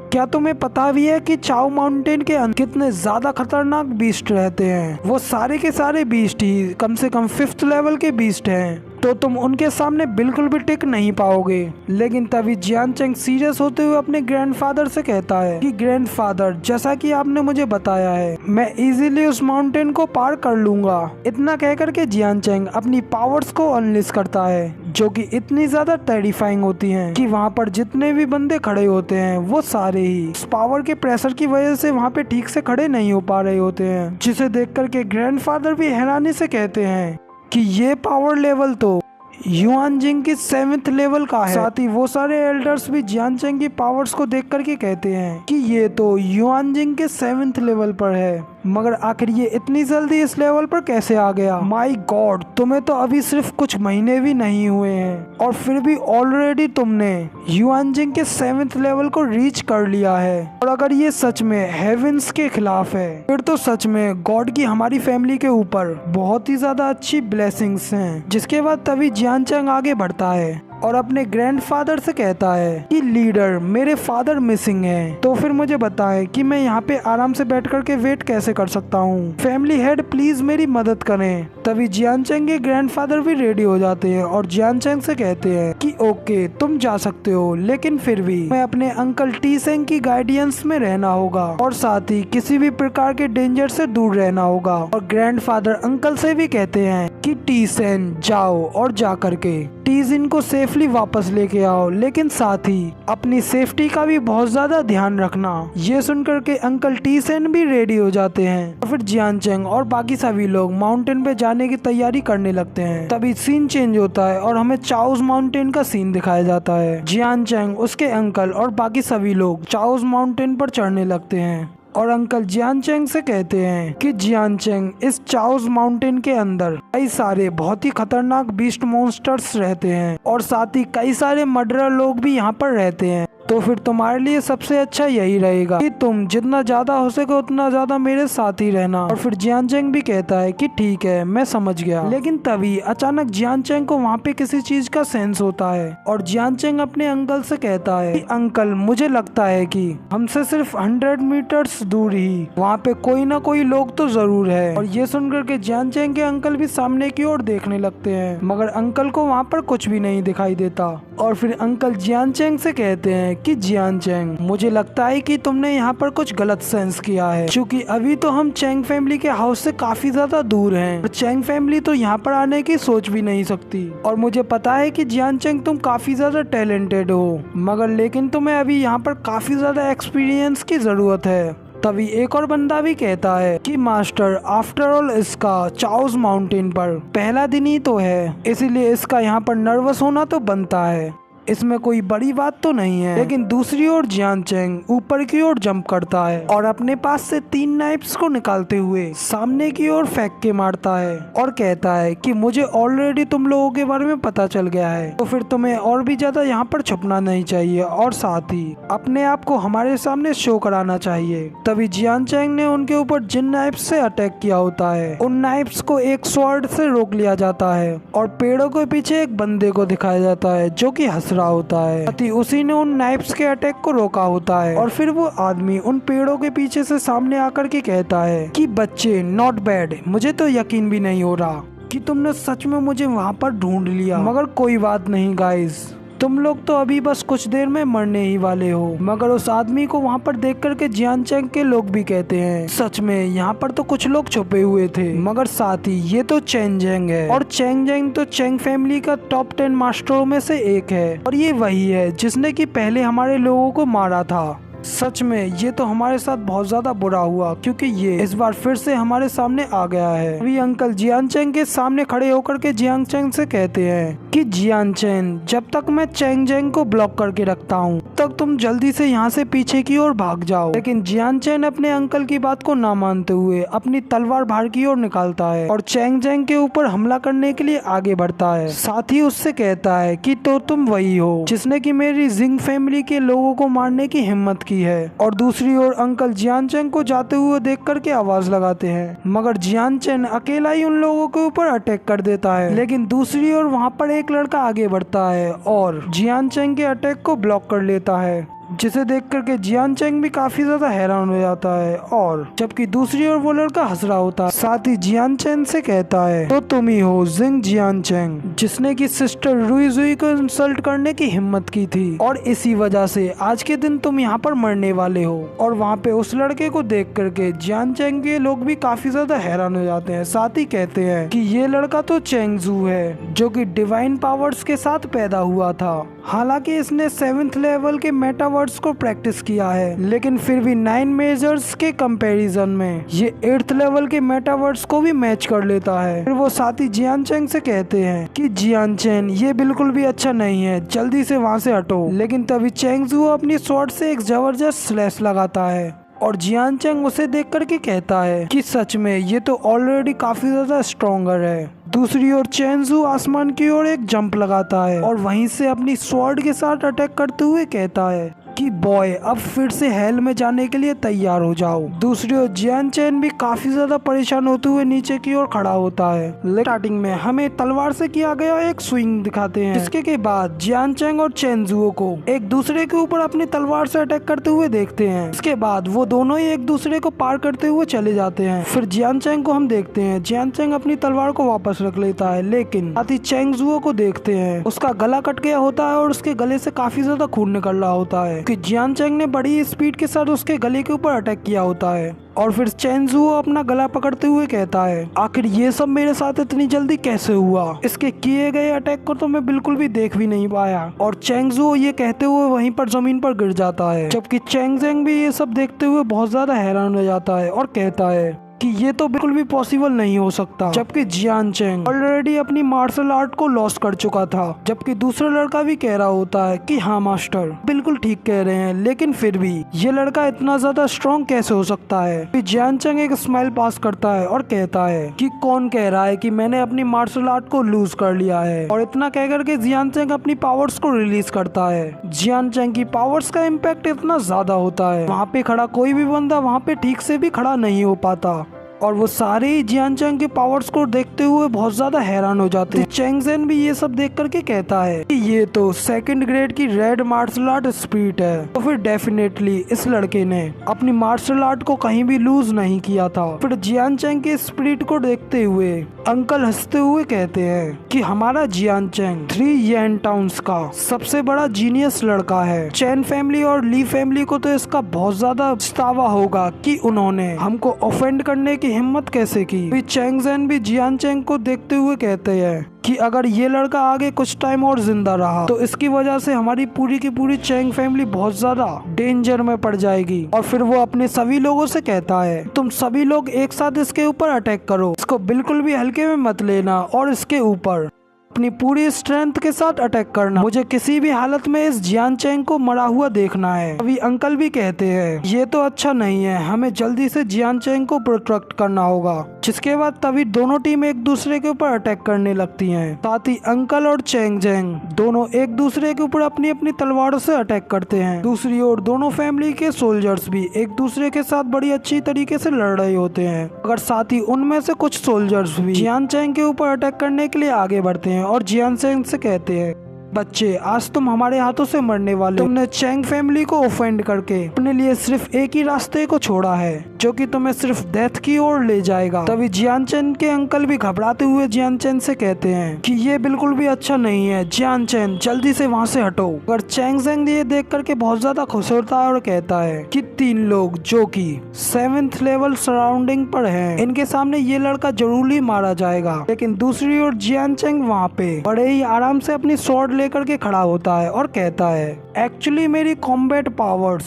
[SPEAKER 1] क्या तुम्हें पता भी है कि चाओ माउंटेन के अंदर कितने ज्यादा खतरनाक बीस्ट रहते हैं? वो सारे के सारे बीस्ट ही कम से कम 5th लेवल के बीस्ट हैं, तो तुम उनके सामने बिल्कुल भी टिक नहीं पाओगे। लेकिन तभी जियान चेंग सीरियस होते हुए अपने ग्रैंडफादर से कहता है कि ग्रैंडफादर, जैसा कि आपने मुझे बताया है, मैं इजीली उस माउंटेन को पार कर लूंगा। इतना कहकर के जियान चेंग अपनी पावर्स को अनलिस्ट करता है, जो कि इतनी ज्यादा टेरिफाइंग होती हैं कि वहाँ पर जितने भी बंदे खड़े होते हैं वो सारे ही उस पावर के प्रेशर की वजह से वहाँ पे ठीक से खड़े नहीं हो पा रहे होते हैं, जिसे देख करके ग्रैंडफादर भी हैरानी से कहते हैं कि ये पावर लेवल तो युआन जिंग की 7th लेवल का है। साथ ही वो सारे एल्डर्स भी जियान चेंग की पावर्स को देख करके कहते हैं कि ये तो युआन जिंग के 7th लेवल पर है, मगर आखिर ये इतनी जल्दी इस लेवल पर कैसे आ गया? माय गॉड, तुम्हें तो अभी सिर्फ कुछ महीने भी नहीं हुए हैं और फिर भी ऑलरेडी तुमने युआन जिंग के 7th लेवल को रीच कर लिया है। और अगर ये सच में हेवेंस के खिलाफ है, फिर तो सच में गॉड की हमारी फैमिली के ऊपर बहुत ही ज्यादा अच्छी ब्लेसिंग्स हैं। जिसके बाद तभी जियान चेंग आगे बढ़ता है और अपने ग्रैंडफादर से कहता है कि लीडर, मेरे फादर मिसिंग हैं, तो फिर मुझे बताएं कि मैं यहाँ पे आराम से बैठ कर के वेट कैसे कर सकता हूँ। फैमिली हेड, प्लीज मेरी मदद करें। तभी जियान चेंग के ग्रैंडफादर भी रेडी हो जाते हैं और जियान चेंग से कहते हैं कि ओके, तुम जा सकते हो, लेकिन फिर भी मैं अपने अंकल टी सेंग की गाइडेंस में रहना होगा और साथ ही किसी भी प्रकार के डेंजर से दूर रहना होगा। और ग्रैंडफादर अंकल से भी कहते हैं कि टी सेन जाओ और जा करके टीजिन को सेफली वापस लेके आओ, लेकिन साथ ही अपनी सेफ्टी का भी बहुत ज्यादा ध्यान रखना। ये सुनकर के अंकल टी सेन भी रेडी हो जाते हैं और फिर जियान चेंग और बाकी सभी लोग माउंटेन पे जाने की तैयारी करने लगते हैं। तभी सीन चेंज होता है और हमें चाओस माउंटेन का सीन दिखाया जाता है। जियान चेंग, उसके अंकल और बाकी सभी लोग चाओस माउंटेन पर चढ़ने लगते हैं और अंकल जियान चेंग से कहते हैं कि जियान चेंग, इस चाओस माउंटेन के अंदर कई सारे बहुत ही खतरनाक बीस्ट मॉन्स्टर्स रहते हैं और साथ ही कई सारे मर्डरर लोग भी यहाँ पर रहते हैं, तो फिर तुम्हारे लिए सबसे अच्छा यही रहेगा कि तुम जितना ज्यादा हो सके उतना ज्यादा मेरे साथ ही रहना। और फिर जियान चेंग भी कहता है कि ठीक है, मैं समझ गया। लेकिन तभी अचानक जियान चेंग को वहाँ पे किसी चीज का सेंस होता है और जियान चेंग अपने अंकल से कहता है कि अंकल, मुझे लगता है कि हमसे सिर्फ 100 मीटर्स दूर ही वहाँ पे कोई ना कोई लोग तो जरूर है। और ये सुनकर के जियान चेंग के अंकल भी सामने की ओर देखने लगते हैं, मगर अंकल को वहाँ पर कुछ भी नहीं दिखाई देता। और फिर अंकल जियान चेंग से कहते हैं कि जियान चेंग, मुझे लगता है कि तुमने यहाँ पर कुछ गलत सेंस किया है, क्योंकि अभी तो हम चेंग फैमिली के हाउस से काफी ज्यादा दूर हैं और चेंग फैमिली तो यहाँ पर आने की सोच भी नहीं सकती। और मुझे पता है कि जियान चेंग, तुम काफी ज्यादा टैलेंटेड हो, मगर लेकिन तुम्हें अभी यहाँ पर काफी ज्यादा एक्सपीरियंस की जरूरत है। तभी एक और बंदा भी कहता है कि मास्टर, आफ्टर ऑल इसका चाओस माउंटेन पर पहला दिन ही तो है, इसीलिए इसका यहाँ पर नर्वस होना तो बनता है, इसमें कोई बड़ी बात तो नहीं है। लेकिन दूसरी ओर जियान चेंग ऊपर की ओर जंप करता है और अपने पास से 3 नाइफ्स को निकालते हुए सामने की ओर फेंक के मारता है और कहता है कि मुझे ऑलरेडी तुम लोगों के बारे में पता चल गया है, तो फिर तुम्हें और भी ज्यादा यहाँ पर छुपना नहीं चाहिए और साथ ही अपने आप को हमारे सामने शो कराना चाहिए। तभी जियान चेंग ने उनके ऊपर जिन नाइफ्स से अटैक किया होता है, उन नाइफ्स को एक स्वॉर्ड से रोक लिया जाता है और पेड़ों के पीछे एक बंदे को दिखाया जाता है जो कि हंस रहा होता है। उसी ने उन नाइफ्स के अटैक को रोका होता है और फिर वो आदमी उन पेड़ों के पीछे से सामने आकर के कहता है कि बच्चे, नॉट बैड, मुझे तो यकीन भी नहीं हो रहा कि तुमने सच में मुझे वहाँ पर ढूंढ लिया, मगर कोई बात नहीं गाइस, तुम लोग तो अभी बस कुछ देर में मरने ही वाले हो। मगर उस आदमी को वहाँ पर देख करके जियान चेंग के लोग भी कहते हैं, सच में यहाँ पर तो कुछ लोग छुपे हुए थे, मगर साथ ही ये तो चेंग जेंग है और चेंग जेंग तो चेंग फैमिली का टॉप 10 मास्टरों में से एक है और ये वही है जिसने कि पहले हमारे लोगों को मारा था। सच में ये तो हमारे साथ बहुत ज्यादा बुरा हुआ, क्योंकि ये इस बार फिर से हमारे सामने आ गया है। अभी अंकल जियान चेंग के सामने खड़े होकर के जियान चेंग से कहते हैं कि जियान चेंग, जब तक मैं चेंग जेंग को ब्लॉक करके रखता हूँ तब तुम जल्दी से यहाँ से पीछे की ओर भाग जाओ। लेकिन जियान चेंग अपने अंकल की बात को ना मानते हुए अपनी तलवार बाहर की ओर निकालता है और चेंग जेंग के ऊपर हमला करने के लिए आगे बढ़ता है। साथ ही उससे कहता है कि तो तुम वही हो जिसने की मेरी जिंग फैमिली के लोगों को मारने की हिम्मत की है। और दूसरी ओर अंकल जियान चेंग को जाते हुए देख करके आवाज लगाते हैं, मगर जियान चेंग अकेला ही उन लोगों के ऊपर अटैक कर देता है। लेकिन दूसरी ओर वहाँ पर एक लड़का आगे बढ़ता है और जियान चेंग के अटैक को ब्लॉक कर लेता है। जिसे देख करके जियान चैंग भी काफी ज्यादा हैरान हो जाता है। और जबकि दूसरी ओर वो लड़का हंस रहा होता है। साथ ही जियान चैंग से कहता है तो तुम ही हो जिंग जियान चैंग, जिसने की सिस्टर रुई जुई को इंसल्ट करने की हिम्मत की थी, और इसी वजह से आज के दिन तुम यहाँ पर मरने वाले हो। और वहाँ पे उस लड़के को देख करके जियान चैंग के लोग भी काफी ज्यादा हैरान हो जाते हैं। साथ ही कहते हैं कि ये लड़का तो चैंग जू है, जो कि डिवाइन पावर्स के साथ पैदा हुआ था। हालांकि इसने 7th लेवल के मेटावर्स को प्रैक्टिस किया है, लेकिन फिर भी 9 मेजर्स के कंपैरिजन में ये 8th लेवल के मेटावर्स को भी मैच कर लेता है। फिर वो साथी जियान चैंग से कहते हैं कि जियान चैन ये बिल्कुल भी अच्छा नहीं है, जल्दी से वहाँ से हटो। लेकिन तभी चैंग जू अपनी स्वॉर्ड से एक जबरदस्त स्लैश लगाता है और जियान चैंग उसे देख करके कहता है कि सच में ये तो ऑलरेडी काफी ज्यादा स्ट्रॉन्गर है। दूसरी ओर चैंग जू आसमान की ओर एक जंप लगाता है और वहीं से अपनी स्वॉर्ड के साथ अटैक करते हुए कहता है कि बॉय अब फिर से हेल में जाने के लिए तैयार हो जाओ। दूसरी ओर जियान चैन भी काफी ज्यादा परेशान होते हुए नीचे की ओर खड़ा होता है। स्टार्टिंग में हमें तलवार से किया गया एक स्विंग दिखाते हैं, जिसके के बाद जियान चैंग और चैंग जू को एक दूसरे के ऊपर अपनी तलवार से अटैक करते हुए देखते हैं। इसके बाद वो दोनों ही एक दूसरे को पार करते हुए चले जाते हैं। फिर जियान चैंग को हम देखते हैं, जियान चैंग अपनी तलवार को वापस रख लेता है, लेकिन साथ ही चैंग जू को देखते हैं उसका गला कट गया होता है और उसके गले से काफी ज्यादा खून निकल रहा होता है कि जियान चैंग ने बड़ी स्पीड के साथ उसके गले के ऊपर अटैक किया होता है। और फिर चैंग जू अपना गला पकड़ते हुए कहता है आखिर ये सब मेरे साथ इतनी जल्दी कैसे हुआ, इसके किए गए अटैक को तो मैं बिल्कुल भी देख भी नहीं पाया। और चैंग जू ये कहते हुए वहीं पर जमीन पर गिर जाता है, जबकि चैंग जैंग भी ये सब देखते हुए बहुत ज्यादा हैरान हो जाता है और कहता है कि ये तो बिल्कुल भी पॉसिबल नहीं हो सकता। जबकि जियान चैंग ऑलरेडी अपनी मार्शल आर्ट को लॉस कर चुका था। जबकि दूसरा लड़का भी कह रहा होता है कि हाँ मास्टर बिल्कुल ठीक कह रहे हैं, लेकिन फिर भी ये लड़का इतना ज्यादा स्ट्रॉन्ग कैसे हो सकता है। फिर जियान चैंग एक स्माइल पास करता है और कहता है कि कौन कह रहा है कि मैंने अपनी मार्शल आर्ट को लूज कर लिया है। और इतना कह करके जियान चैंग अपनी पावर्स को रिलीज करता है। जियान चैंग की पावर्स का इम्पैक्ट इतना ज्यादा होता है, वहाँ पे खड़ा कोई भी बंदा वहाँ पे ठीक से भी खड़ा नहीं हो पाता। और वो सारे ही जियान चैंग के पावर्स को देखते हुए बहुत ज्यादा हैरान हो जाते हैं। चैंग जैन भी ये सब देख करके कहता है कि ये तो 2nd ग्रेड की रेड मार्शल आर्ट स्पिरिट है, तो फिर डेफिनेटली इस लड़के ने अपनी मार्शल आर्ट को कहीं भी लूज नहीं किया था। फिर जियान चैंग के स्पिरिट को देखते हुए अंकल हंसते हुए कहते हैं कि हमारा जियान चैंग 3 येन टाउन्स का सबसे बड़ा जीनियस लड़का है। चैन फैमिली और ली फैमिली को तो इसका बहुत ज्यादा पछतावा होगा कि उन्होंने हमको ऑफेंड करने की हिम्मत कैसे की। चैंग जैन भी जियान चैंग को देखते हुए कहते हैं कि अगर ये लड़का आगे कुछ टाइम और जिंदा रहा तो इसकी वजह से हमारी पूरी की पूरी चैंग फैमिली बहुत ज्यादा डेंजर में पड़ जाएगी। और फिर वो अपने सभी लोगों से कहता है तुम सभी लोग एक साथ इसके ऊपर अटैक करो, इसको बिल्कुल भी हल्के में मत लेना और इसके ऊपर अपनी पूरी स्ट्रेंथ के साथ अटैक करना। मुझे किसी भी हालत में इस जियान चैंग को मरा हुआ देखना है। अभी अंकल भी कहते हैं ये तो अच्छा नहीं है, हमें जल्दी से जियान चैंग को प्रोटेक्ट करना होगा। जिसके बाद तभी दोनों टीम एक दूसरे के ऊपर अटैक करने लगती हैं। साथ ही अंकल और चैंग जैंग दोनों एक दूसरे के ऊपर अपनी अपनी तलवारों से अटैक करते हैं। दूसरी ओर दोनों फैमिली के सोल्जर्स भी एक दूसरे के साथ बड़ी अच्छी तरीके से लड़ रहे होते हैं। अगर साथ ही उनमें से कुछ सोल्जर्स भी जियान चैंग के ऊपर अटैक करने के लिए आगे बढ़ते हैं और जियान चैंग से कहते हैं बच्चे आज तुम हमारे हाथों से मरने वाले। तुमने चैंग फैमिली को ऑफेंड करके अपने लिए सिर्फ एक ही रास्ते को छोड़ा है, जो कि तुम्हें सिर्फ डेथ की ओर ले जाएगा। तभी जियान चैन के अंकल भी घबराते हुए जियान चैन से कहते हैं कि ये बिल्कुल भी अच्छा नहीं है, जियान चैन जल्दी से वहाँ से हटो। अगर चैंग जैंग ये देख करके बहुत ज्यादा खुश होता है और कहता है कि 3 लोग जो कि 7th लेवल सराउंडिंग पर हैं, इनके सामने ये लड़का जरूर ही मारा जाएगा। लेकिन दूसरी ओर जियान चैंग वहाँ पे बड़े ही आराम से अपनी स्वॉर्ड लेकर के खड़ा होता है और कहता है एक्चुअली मेरी कॉम्बैट पावर्स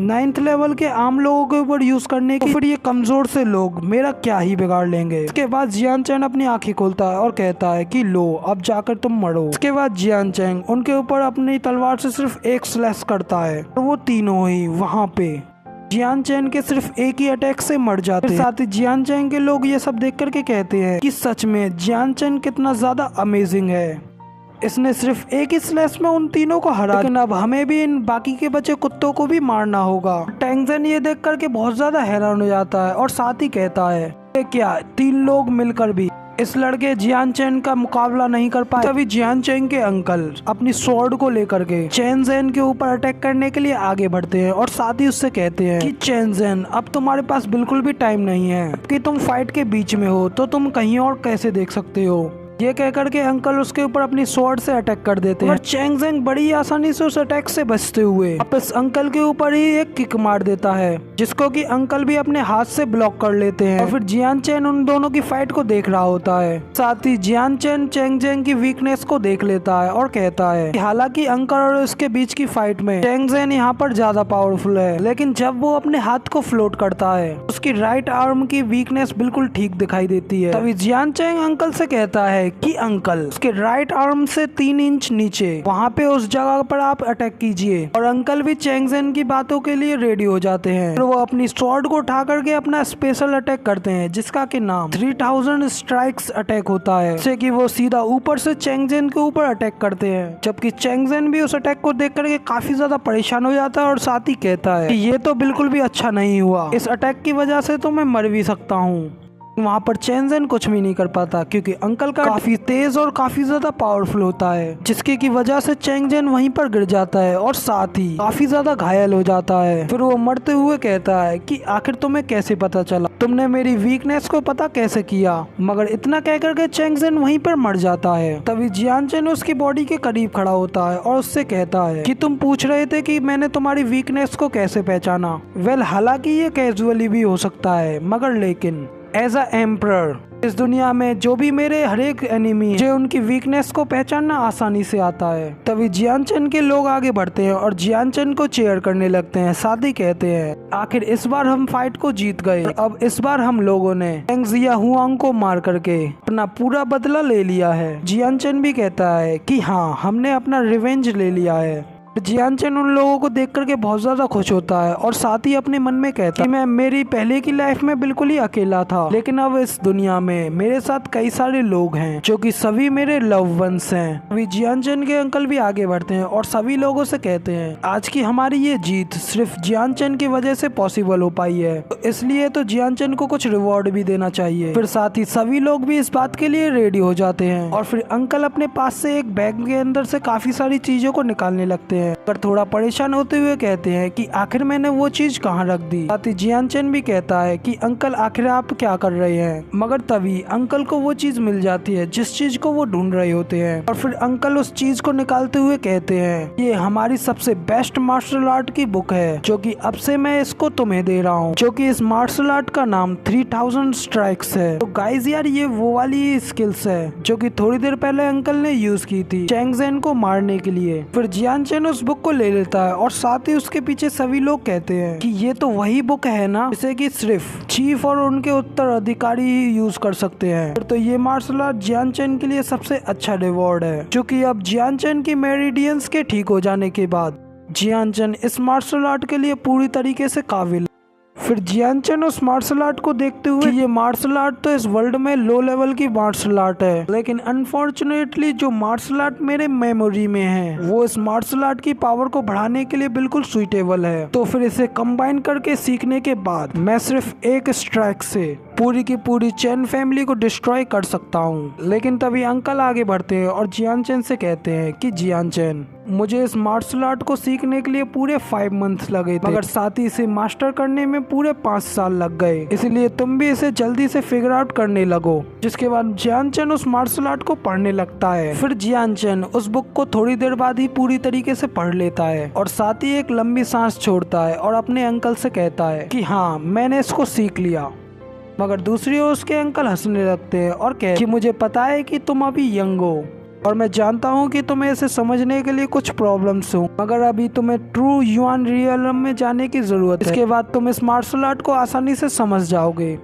[SPEAKER 1] 9th लेवल के आम लोगों के ऊपर यूज करने की, फिर ये कमजोर से लोग मेरा क्या ही बिगाड़ लेंगे। इसके बाद जियान चैंग अपनी आंखें खोलता है और कहता है कि लो अब जाकर तुम मरो। इसके बाद जियान चैंग उनके ऊपर अपनी तलवार से सिर्फ एक स्लैश करता है और वो तीनों ही वहाँ पे जियान चैंग के सिर्फ एक ही अटैक से मर जाते हैं। साथ ही जियान चैंग के लोग ये सब देख करके कहते हैं कि सच में जियान चैंग कितना ज्यादा अमेजिंग है, इसने सिर्फ एक ही स्लैश में उन तीनों को हरा। लेकिन अब हमें भी इन बाकी के बचे कुत्तों को भी मारना होगा। चैंग जैन ये देख करके बहुत ज्यादा हैरान हो जाता है और साथ ही कहता है क्या 3 लोग मिलकर भी इस लड़के जियान चैन का मुकाबला नहीं कर पाए। तभी जियान चैन के अंकल अपनी स्वॉर्ड को लेकर के चैन ज़ेन के ऊपर अटैक करने के लिए आगे बढ़ते हैं और साथ ही उससे कहते हैं कि चैन ज़ेन, अब तुम्हारे पास बिल्कुल भी टाइम नहीं है कि तुम फाइट के बीच में हो, तो तुम कहीं और कैसे देख सकते हो। ये कहकर के अंकल उसके ऊपर अपनी स्वॉर्ड से अटैक कर देते हैं। चैंग ज़ेन बड़ी आसानी से उस अटैक से बचते हुए वापस अंकल के ऊपर ही एक किक मार देता है, जिसको कि अंकल भी अपने हाथ से ब्लॉक कर लेते हैं। और फिर जियान चैन उन दोनों की फाइट को देख रहा होता है। साथ ही जियान चैन चैंग ज़ेन की वीकनेस को देख लेता है और कहता है कि हालांकि अंकल और उसके बीच की फाइट में चैंग ज़ेन यहाँ पर ज्यादा पावरफुल है, लेकिन जब वो अपने हाथ को फ्लोट करता है उसकी राइट आर्म की वीकनेस बिल्कुल ठीक दिखाई देती है। तभी जियान चैन अंकल से कहता है कि अंकल, उसके राइट आर्म से 3 इंच नीचे वहाँ पे उस जगह पर आप अटैक कीजिए। और अंकल भी चैंग ज़ेन की बातों के लिए रेडी हो जाते हैं। फिर वो अपनी स्वॉर्ड को उठा करके अपना स्पेशल अटैक करते हैं, जिसका कि नाम 3000 स्ट्राइक्स अटैक होता है, जिससे कि वो सीधा ऊपर से चैंग ज़ेन के ऊपर अटैक करते हैं। जबकि चैंग ज़ेन भी उस अटैक को देख करके काफी ज्यादा परेशान हो जाता है और साथ ही कहता है कि ये तो बिल्कुल भी अच्छा नहीं हुआ, इस अटैक की वजह से तो मैं मर भी सकता हूँ। वहाँ पर चैंग ज़ेन कुछ भी नहीं कर पाता क्योंकि अंकल का काफी तेज और काफी ज्यादा पावरफुल होता है, जिसके की वजह से चैंग ज़ेन वहीं पर गिर जाता है और साथ ही काफी ज्यादा घायल हो जाता है। फिर वो मरते हुए कहता है कि आखिर तुम्हें कैसे पता चला, तुमने मेरी वीकनेस को पता कैसे किया। मगर इतना कह करके चैंग ज़ेन वहीं पर मर जाता है। तभी जियान चैन उसकी बॉडी के करीब खड़ा होता है और उससे कहता है कि तुम पूछ रहे थे कि मैंने तुम्हारी वीकनेस को कैसे पहचाना। वेल, हालांकि ये कैजुअली भी हो सकता है, मगर लेकिन एज अ एम्परर इस दुनिया में जो भी मेरे हर एक एनिमी मुझे उनकी वीकनेस को पहचानना आसानी से आता है। तभी जियान चैन के लोग आगे बढ़ते हैं और जियान चैन को चेयर करने लगते हैं। साथ ही कहते हैं आखिर इस बार हम फाइट को जीत गए। अब इस बार हम लोगों ने चैंग जिया हुआंग को मार करके अपना पूरा बदला ले लिया है। जियान चैन भी कहता है कि हाँ, हमने अपना रिवेंज ले लिया है। जियान चैन उन लोगों को देख करके बहुत ज्यादा खुश होता है और साथ ही अपने मन में कहता है कि मैं मेरी पहले की लाइफ में बिल्कुल ही अकेला था, लेकिन अब इस दुनिया में मेरे साथ कई सारे लोग हैं जो कि सभी मेरे लव वंस हैं। अभी जियान चैन के अंकल भी आगे बढ़ते हैं और सभी लोगों से कहते हैं आज की हमारी ये जीत सिर्फ जियान चैन की वजह से पॉसिबल हो पाई है, तो इसलिए तो जियान चैन को कुछ रिवॉर्ड भी देना चाहिए। फिर साथ ही सभी लोग भी इस बात के लिए रेडी हो जाते हैं और फिर अंकल अपने पास से एक बैग के अंदर से काफी सारी चीजों को निकालने लगते हैं, पर थोड़ा परेशान होते हुए कहते हैं कि आखिर मैंने वो चीज कहाँ रख दी। साथ ही जियान चैन भी कहता है कि अंकल आखिर आप क्या कर रहे हैं। मगर तभी अंकल को वो चीज मिल जाती है जिस चीज को वो ढूंढ रहे होते हैं और फिर अंकल उस चीज को निकालते हुए कहते हैं ये हमारी सबसे बेस्ट मार्शल आर्ट की बुक है, जो कि अब से मैं इसको तुम्हें दे रहा हूँ, जो कि इस मार्शल आर्ट का नाम 3000 स्ट्राइक्स है। तो गाइस यार, ये वो वाली स्किल्स है जो कि थोड़ी देर पहले अंकल ने यूज की थी चैंग ज़ेन को मारने के लिए। फिर जियान चैन उस बुक को ले लेता है और साथ ही उसके पीछे सभी लोग कहते हैं कि ये तो वही बुक है ना जिसे कि सिर्फ चीफ और उनके उत्तराधिकारी ही यूज कर सकते हैं। फिर तो ये मार्शल आर्ट जियान चैन के लिए सबसे अच्छा रिवॉर्ड है, जो कि अब जियान चैन की मेरिडियंस के ठीक हो जाने के बाद जियान चैन इस मार्शल आर्ट के लिए पूरी तरीके से काबिल। फिर जियान चैन उस मार्शल आर्ट को देखते हुए ये मार्शल आर्ट तो इस वर्ल्ड में लो लेवल की मार्शल आर्ट है, लेकिन अनफॉर्चुनेटली जो मार्शल आर्ट मेरे मेमोरी में है वो इस मार्शल आर्ट की पावर को बढ़ाने के लिए बिल्कुल सुइटेबल है। तो फिर इसे कंबाइन करके सीखने के बाद मैं सिर्फ एक स्ट्राइक से पूरी की पूरी चैन फैमिली को डिस्ट्रॉय कर सकता हूँ। लेकिन तभी अंकल आगे बढ़ते हैं और जियान चैन से कहते हैं कि जियान चैन, मुझे इस मार्शल आर्ट को सीखने के लिए पूरे 5 मंथ्स लगे थे, मगर साथ ही इसे मास्टर करने में पूरे 5 साल लग गए, इसलिए तुम भी इसे जल्दी से फिगर आउट करने लगो। जिसके बाद जियान चैन उस मार्शल आर्ट को पढ़ने लगता है। फिर जियान चैन उस बुक को थोड़ी देर बाद ही पूरी तरीके से पढ़ लेता है और साथ ही एक लंबी सांस छोड़ता है और अपने अंकल से कहता है कि हाँ, मैंने इसको सीख लिया। मगर दूसरी ओर उसके अंकल हंसने लगते हैं और कहते हैं कि मुझे पता है कि तुम अभी यंग हो और मैं जानता हूँ कि तुम्हें इसे समझने के लिए कुछ प्रॉब्लम्स हो, मगर अभी तुम्हें ट्रू युआन रियलम में जाने की जरूरत है। इसके बाद तुम इस मार्शल आर्ट को आसानी से समझ जाओगे।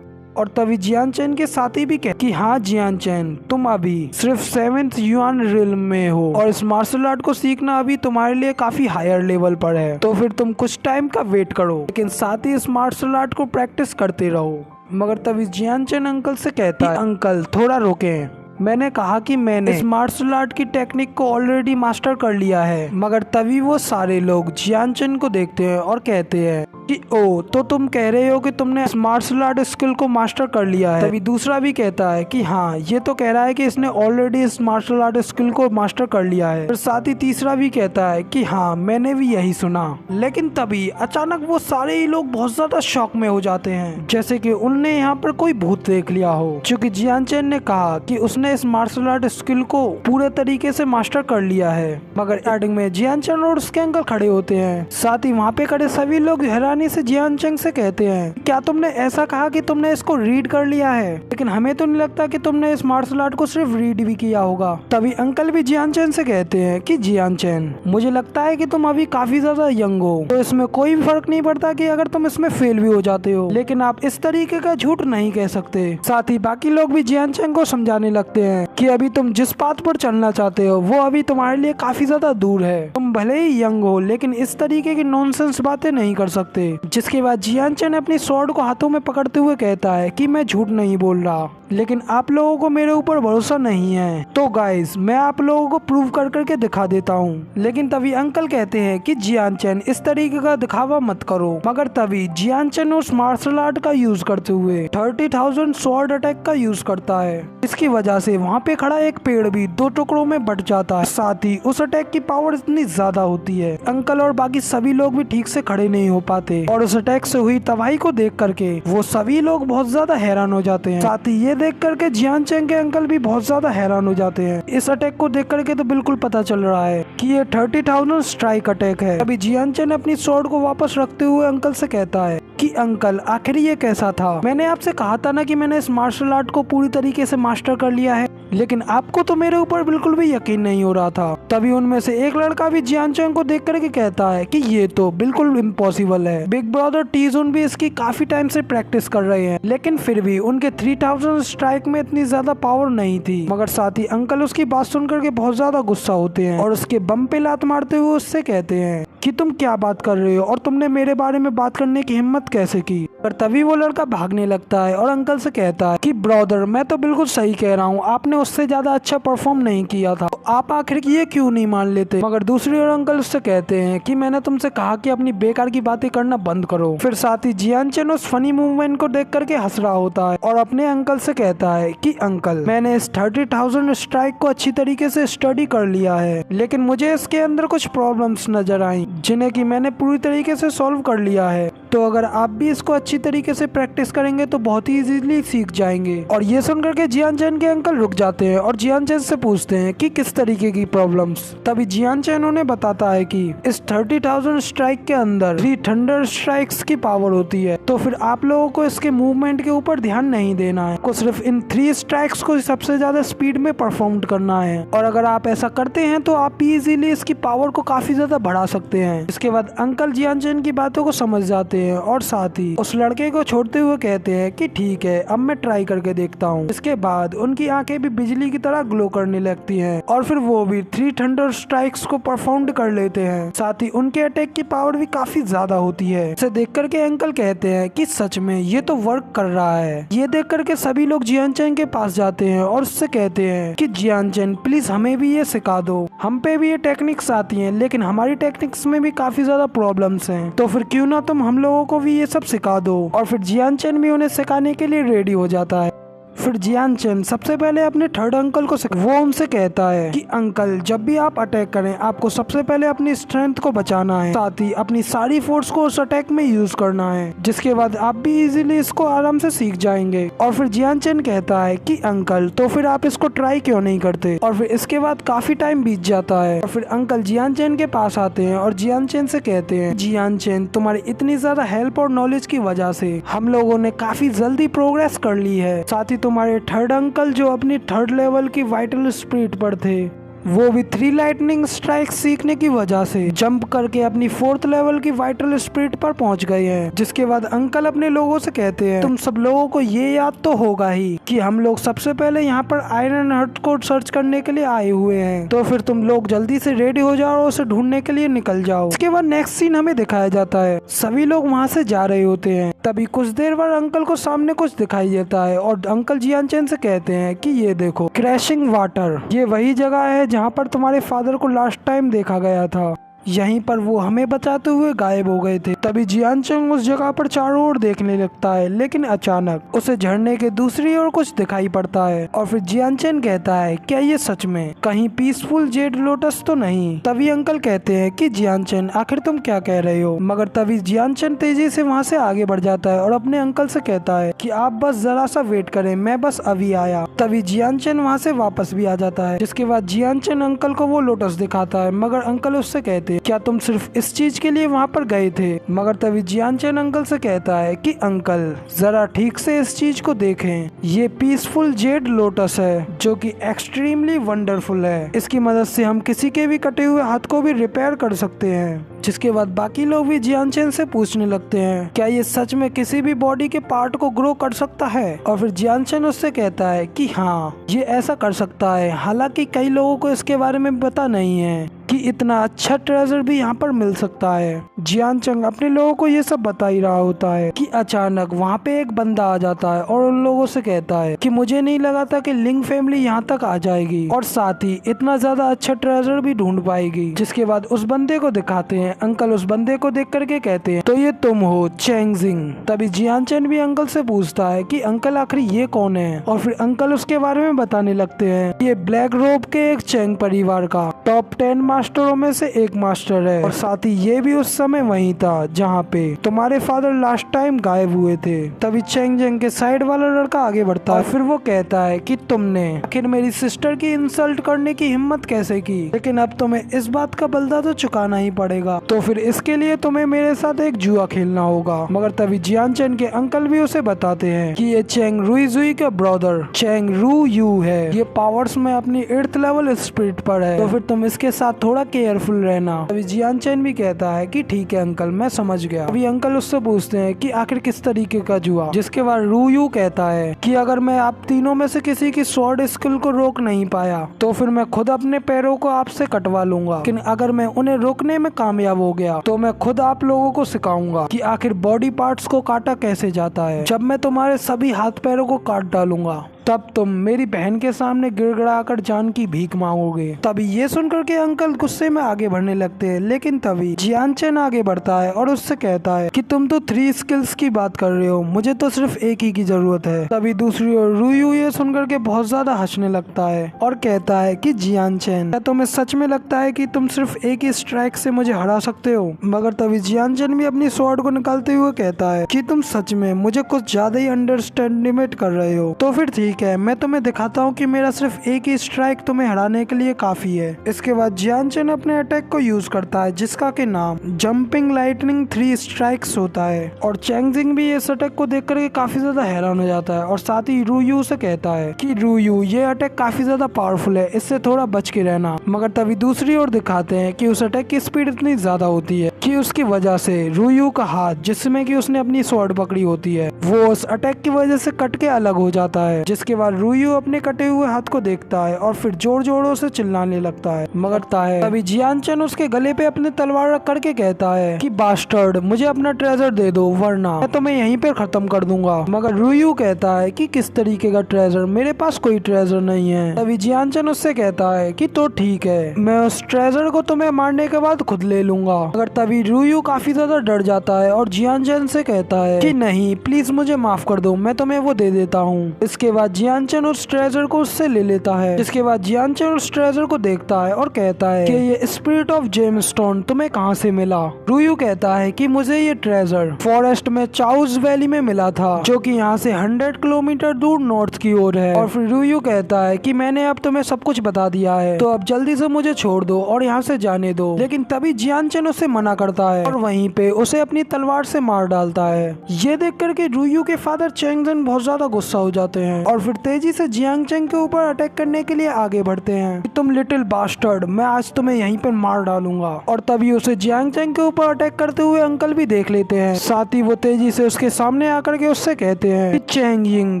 [SPEAKER 1] और तभी जियान चैन के साथी भी कहते कि हाँ जियान चैन, तुम अभी सिर्फ 7th युआन रियलम में हो और इस मार्शल आर्ट को सीखना अभी तुम्हारे लिए काफी हायर लेवल पर है, तो फिर तुम कुछ टाइम का वेट करो, लेकिन साथ ही इस मार्शल आर्ट को प्रैक्टिस करते रहो। मगर तभी जियान चैन अंकल से कहता है अंकल थोड़ा रोकें, मैंने कहा कि मैंने इस मार्शल आर्ट की टेक्निक को ऑलरेडी मास्टर कर लिया है। मगर तभी वो सारे लोग जियान चैन को देखते हैं और कहते हैं कि ओ तो तुम कह रहे हो कि तुमने इस मार्शल आर्ट स्किल को मास्टर कर लिया है। तभी दूसरा भी कहता है कि हाँ, ये तो कह रहा है कि इसने ऑलरेडी इस मार्शल आर्ट स्किल को मास्टर कर लिया है। फिर साथ ही तीसरा भी कहता है कि हाँ, मैंने भी यही सुना। लेकिन तभी अचानक वो सारे ही लोग बहुत ज्यादा शॉक में हो जाते हैं, जैसे कि उनने यहाँ पर कोई भूत देख लिया हो। क्योंकि जियान चैन ने कहा कि उसने इस मार्शल आर्ट स्किल को पूरे तरीके से मास्टर कर लिया है। मगर स्टार्टिंग में जियान चैन और उसके अंकल खड़े होते हैं। साथ ही वहाँ पे खड़े सभी लोग हैरानी से जियान चैन से कहते हैं, क्या तुमने ऐसा कहा कि तुमने इसको रीड कर लिया है? लेकिन हमें तो नहीं लगता कि तुमने इस मार्शल आर्ट को सिर्फ रीड भी किया होगा। तभी अंकल भी जियान चैन से कहते हैं कि जियान चैन, मुझे लगता है कि तुम अभी काफी ज्यादा यंग हो, तो इसमें कोई भी फर्क नहीं पड़ता कि अगर तुम इसमें फेल भी हो जाते हो, लेकिन आप इस तरीके का झूठ नहीं कह सकते। साथ ही बाकी लोग भी जियान चैन को समझाने लगते हैं कि अभी तुम जिस पाथ पर चलना चाहते हो वो अभी तुम्हारे लिए काफी ज्यादा दूर है। तुम भले ही यंग हो, लेकिन इस तरीके की नॉनसेंस बातें नहीं कर सकते। जिसके बाद जियान चैन अपनी स्वॉर्ड को हाथों में पकड़ते हुए कहता है कि मैं झूठ नहीं बोल रहा, लेकिन आप लोगों को मेरे ऊपर भरोसा नहीं है, तो गाइस मैं आप लोगों को प्रूव कर करके दिखा देता हूँ। लेकिन तभी अंकल कहते हैं कि जियान चैन, इस तरीके का दिखावा मत करो। मगर तभी जियान चैन उस मार्शल आर्ट का यूज करते हुए 30,000 स्वॉर्ड अटैक का यूज करता है। इसकी वजह से वहाँ पे खड़ा एक पेड़ भी 2 टुकड़ों में बट जाता है। साथ ही उस अटैक की पावर इतनी ज्यादा होती है, अंकल और बाकी सभी लोग भी ठीक से खड़े नहीं हो पाते। और उस अटैक से हुई तबाही को देख करके वो सभी लोग बहुत ज्यादा हैरान हो जाते हैं। साथ ही ये देख करके जियान चैन के अंकल भी बहुत ज्यादा हैरान हो जाते हैं। इस अटैक को देख करके तो बिल्कुल पता चल रहा है कि ये 30,000 स्ट्राइक अटैक है। अभी जियान चैन अपनी स्वॉर्ड को वापस रखते हुए अंकल से कहता है कि अंकल, आखिर ये कैसा था? मैंने आपसे कहा था ना कि मैंने इस मार्शल आर्ट को पूरी तरीके से मास्टर कर लिया है, लेकिन आपको तो मेरे ऊपर बिल्कुल भी यकीन नहीं हो रहा था। तभी उनमें से एक लड़का भी जियान चैन को देख करके कहता है कि ये तो बिल्कुल इम्पॉसिबल है। बिग ब्रदर टीजून भी इसकी काफी टाइम से प्रैक्टिस कर रहे हैं, लेकिन फिर भी उनके 3000 स्ट्राइक में इतनी ज्यादा पावर नहीं थी। मगर साथ ही अंकल उसकी बात सुन करके बहुत ज्यादा गुस्सा होते हैं और उसके बम पे लात मारते हुए उससे कहते हैं कि तुम क्या बात कर रहे हो और तुमने मेरे बारे में बात करने की हिम्मत कैसे की? पर तभी वो लड़का भागने लगता है और अंकल से कहता है कि ब्रदर, मैं तो बिल्कुल सही कह रहा हूँ, आपने उससे ज्यादा अच्छा परफॉर्म नहीं किया था, तो आप आखिर ये क्यों नहीं मान लेते? मगर दूसरी ओर अंकल उससे कहते हैं कि मैंने तुमसे कहा कि अपनी बेकार की बातें करना बंद करो। फिर साथ ही जियान चैन उस फनी मूवमेंट को देख करके हंस रहा होता है और अपने अंकल से कहता है कि अंकल, मैंने इस 30,000 स्ट्राइक को अच्छी तरीके से स्टडी कर लिया है, लेकिन मुझे इसके अंदर कुछ प्रॉब्लम्स नजर आई जिन्हें कि मैंने पूरी तरीके से सॉल्व कर लिया है। तो अगर आप भी इसको अच्छी तरीके से प्रैक्टिस करेंगे तो बहुत ही इजीली सीख जाएंगे। और ये सुनकर के जियान चैन के अंकल रुक जाते हैं और जियान चैन से पूछते हैं कि किस तरीके की प्रॉब्लम्स। तभी जियान चैन उन्हें बताता है कि इस 30,000 स्ट्राइक के अंदर 300 स्ट्राइक्स की पावर होती है, तो फिर आप लोगों को इसके मूवमेंट के ऊपर ध्यान नहीं देना है, को सिर्फ इन 3 स्ट्राइक्स को सबसे ज्यादा स्पीड में परफॉर्म करना है। और अगर आप ऐसा करते हैं तो आप इजीली इसकी पावर को काफी ज्यादा बढ़ा सकते हैं। इसके बाद अंकल जियान चैन की बातों को समझ जाते हैं और साथ ही उस लड़के को छोड़ते हुए कहते हैं कि ठीक है, अब मैं ट्राई करके देखता हूँ। इसके बाद उनकी आंखें भी बिजली की तरह ग्लो करने लगती हैं और फिर वो भी 300 स्ट्राइक्स को परफॉर्म कर लेते हैं। साथ ही उनके अटैक की पावर भी काफी ज्यादा होती है। इसे देख करके अंकल कहते हैं कि सच में ये तो वर्क कर रहा है। ये देख करके सभी लोग जियान चैन के पास जाते हैं और उससे कहते हैं कि जियान चैन, प्लीज हमें भी ये सिखा दो, हम पे भी ये टेक्निक्स आती हैं, लेकिन हमारी टेक्निक्स में भी काफी ज्यादा प्रॉब्लम्स हैं, तो फिर क्यों ना तुम हम लोगों को भी ये सब सिखा दो। और फिर जियान चैन भी उन्हें सिखाने के लिए रेडी हो जाता है। फिर जियान चैन सबसे पहले अपने थर्ड अंकल को वो उनसे कहता है कि अंकल, जब भी आप अटैक करें आपको सबसे पहले अपनी स्ट्रेंथ को बचाना है, साथ ही अपनी सारी फोर्स को उस अटैक में यूज करना है, जिसके बाद आप भी इजीली इसको आराम से सीख जाएंगे। और फिर जियान चैन कहता है कि अंकल, तो फिर आप इसको ट्राई क्यों नहीं करते? और फिर इसके बाद काफी टाइम बीत जाता है और फिर अंकल जियान चैन के पास आते हैं और जियान चैन से कहते हैं, जियान चैन, तुम्हारी इतनी ज्यादा हेल्प और नॉलेज की वजह से हम लोगों ने काफी जल्दी प्रोग्रेस कर ली है। साथ ही तुम्हारे थर्ड अंकल जो अपनी 3rd लेवल की वाइटल स्पिरिट पर थे, वो भी 3 लाइटनिंग स्ट्राइक सीखने की वजह से जंप करके अपनी 4th लेवल की वाइटल स्पिरिट पर पहुंच गए हैं। जिसके बाद अंकल अपने लोगों से कहते हैं, तुम सब लोगों को ये याद तो होगा ही कि हम लोग सबसे पहले यहाँ पर आयरन हर्ट को सर्च करने के लिए आए हुए हैं, तो फिर तुम लोग जल्दी से रेडी हो जाओ और उसे ढूंढने के लिए निकल जाओ। इसके बाद नेक्स्ट सीन हमें दिखाया जाता है, सभी लोग वहाँ से जा रहे होते हैं। तभी कुछ देर बाद अंकल को सामने कुछ दिखाई देता है और अंकल जियान चैन से कहते हैं कि ये देखो, क्रैशिंग वाटर, ये वही जगह है जहाँ पर तुम्हारे फादर को लास्ट टाइम देखा गया था। यहीं पर वो हमें बचाते हुए गायब हो गए थे। तभी जियान चंग उस जगह पर चारों ओर देखने लगता है, लेकिन अचानक उसे झरने के दूसरी ओर कुछ दिखाई पड़ता है और फिर जियान चंग कहता है, क्या ये सच में कहीं पीसफुल जेड लोटस तो नहीं? तभी अंकल कहते हैं कि जियान चंग आखिर तुम क्या कह रहे हो? मगर तभी जियान चंग तेजी से वहाँ से आगे बढ़ जाता है और अपने अंकल से कहता है कि आप बस जरा सा वेट करें, मैं बस अभी आया। तभी जियान चंग वहाँ से वापस भी आ जाता है, जिसके बाद जियान चंग अंकल को वो लोटस दिखाता है, मगर अंकल उससे कहते हैं, क्या तुम सिर्फ इस चीज के लिए वहाँ पर गए थे? मगर तभी जियान चंग अंकल से कहता है कि अंकल जरा ठीक से इस चीज को देखें, ये पीसफुल जेड लोटस है जो कि एक्सट्रीमली वंडरफुल है। इसकी मदद से हम किसी के भी कटे हुए हाथ को भी रिपेयर कर सकते हैं। जिसके बाद बाकी लोग भी जियान चंग से पूछने लगते हैं, क्या ये सच में किसी भी बॉडी के पार्ट को ग्रो कर सकता है? और फिर जियान चंग उससे कहता है कि हाँ, ये ऐसा कर सकता है। हालांकि कई लोगों को इसके बारे में पता नहीं है कि इतना अच्छा ट्रेजर भी यहाँ पर मिल सकता है। जियान चंग अपने लोगों को ये सब बता ही रहा होता है कि अचानक वहाँ पे एक बंदा आ जाता है और उन लोगों से कहता है कि मुझे नहीं लगा था कि लिंग फैमिली यहाँ तक आ जाएगी और साथ ही इतना ज्यादा अच्छा ट्रेजर भी ढूंढ पाएगी। जिसके बाद उस बंदे को दिखाते हैं। अंकल उस बंदे को देख करके कहते हैं, तो ये तुम हो चैंग जिंग। तभी जियान चंग भी अंकल से पूछता है कि अंकल आखिर ये कौन है? और फिर अंकल उसके बारे में बताने लगते हैं, ये ब्लैक रोब के एक चैंग परिवार का टॉप 10 मास्टरों में से एक मास्टर है और साथ ही ये भी उस समय वहीं था जहाँ पे तुम्हारे फादर लास्ट टाइम गायब हुए थे। तभी चैंग जिंग के साइड वाला लड़का आगे बढ़ता है, फिर वो कहता है कि तुमने आखिर मेरी सिस्टर की इंसल्ट करने की हिम्मत कैसे की? लेकिन अब तुम्हें इस बात का बदला तो चुकाना ही पड़ेगा, तो फिर इसके लिए तुम्हें मेरे साथ एक जुआ खेलना होगा। मगर तभी जियान चंग के अंकल भी उसे बताते हैं कि ये चैंग रुई का ब्रदर चैंग रू यू है, ये पावर्स में अपनी 8th लेवल स्पिरिट पर है, तो फिर तुम इसके साथ थोड़ा केयरफुल रहना। अभी जियान चंग भी कहता है कि ठीक है अंकल, मैं समझ गया। अभी अंकल उससे पूछते हैं कि आखिर किस तरीके का जुआ? जिसके बाद रू यू कहता है कि अगर मैं आप तीनों में से किसी की स्वॉर्ड स्किल को रोक नहीं पाया तो फिर मैं खुद अपने पैरों को आपसे कटवा लूंगा, लेकिन अगर मैं उन्हें रोकने में कामयाब हो गया तो मैं खुद आप लोगों को सिखाऊंगा कि आखिर बॉडी पार्ट्स को काटा कैसे जाता है। जब मैं तुम्हारे सभी हाथ पैरों को काट डालूंगा तब तुम मेरी बहन के सामने गिड़गिड़ाकर जान की भीख मांगोगे। तभी ये सुनकर के अंकल गुस्से में आगे बढ़ने लगते हैं, लेकिन तभी जियान चंग आगे बढ़ता है और उससे कहता है कि तुम तो 3 स्किल्स की बात कर रहे हो, मुझे तो सिर्फ एक ही की जरूरत है। तभी दूसरी ओर रूयू ये सुनकर के बहुत ज्यादा हंसने लगता है और कहता है कि जियान चंग, क्या तुम्हें सच में लगता है कि तुम सिर्फ एक ही स्ट्राइक से मुझे हरा सकते हो? मगर तभी जियान चंग भी अपनी स्वॉर्ड को निकालते हुए कहता है कि तुम सच में मुझे कुछ ज्यादा ही अंडरस्टैंडिमेट कर रहे हो। तो फिर ठीक है, मैं तुम्हें दिखाता हूँ कि मेरा सिर्फ एक ही स्ट्राइक तुम्हें हराने के लिए काफी है। इसके बाद जियान चंग अपने अटैक को यूज करता है जिसका के नाम जंपिंग लाइटनिंग 3 स्ट्राइक्स होता है और चैंग जिंग भी इस अटैक को देख करके काफी ज्यादा हैरान हो जाता है और साथ ही रूयू से कहता है कि रूयू ये अटैक काफी ज्यादा पावरफुल है, इससे थोड़ा बच के रहना। मगर तभी दूसरी ओर दिखाते हैं कि उस अटैक की स्पीड इतनी ज्यादा होती है कि उसकी वजह से रूयू का हाथ जिसमें कि उसने अपनी स्वॉर्ड पकड़ी होती है वो उस अटैक की वजह से कट के अलग हो जाता है। जिसके बाद रूयू अपने कटे हुए हाथ को देखता है और फिर जोर जोरों से चिल्लाने लगता है। मगर तभी जियान चंग उसके गले पे अपने तलवार रख करके कहता है कि बास्टर्ड, मुझे अपना ट्रेजर दे दो वरना मैं तुम्हें यहीं पे खत्म कर दूंगा। मगर रूयू कहता है कि किस तरीके का ट्रेजर, मेरे पास कोई ट्रेजर नहीं है। तभी जियान चंग उससे कहता है कि तो ठीक है, मैं उस ट्रेजर को तुम्हें मारने के बाद खुद ले लूंगा। मगर तभी रूयू काफी ज्यादा डर जाता है और जियान चंग से कहता है कि नहीं प्लीज मुझे माफ कर दो, मैं तुम्हें वो दे देता हूँ। इसके बाद जियान चंग उस ट्रेजर को उससे ले लेता है। जिसके बाद जियान चंग उस ट्रेजर को देखता है और कहता है कि ये स्पिरिट ऑफ जेम स्टोन तुम्हें कहाँ से मिला? रूयू कहता है कि मुझे ये ट्रेजर फॉरेस्ट में चाउस वैली में मिला था जो कि यहाँ से 100 किलोमीटर दूर नॉर्थ की ओर है। और फिर रूयू कहता है कि मैंने अब तुम्हें सब कुछ बता दिया है तो अब जल्दी से मुझे छोड़ दो और यहाँ से जाने दो। लेकिन तभी जियान चंग उसे मना करता है और वहीं पे उसे अपनी तलवार से मार डालता है। ये देख करके रूयू के फादर चैंग जिंग बहुत ज्यादा गुस्सा हो जाते हैं और फिर तेजी से जियान चंग के ऊपर अटैक करने के लिए आगे बढ़ते हैं। तुम लिटिल बास्टर्ड, मैं आज तुम्हें यहीं पर मार डालूंगा। और तभी उसे जियान चंग के ऊपर अटैक करते हुए अंकल भी देख लेते हैं। साथ ही वो तेजी से उसके सामने आकर के उससे कहते हैं कि चैंग जिंग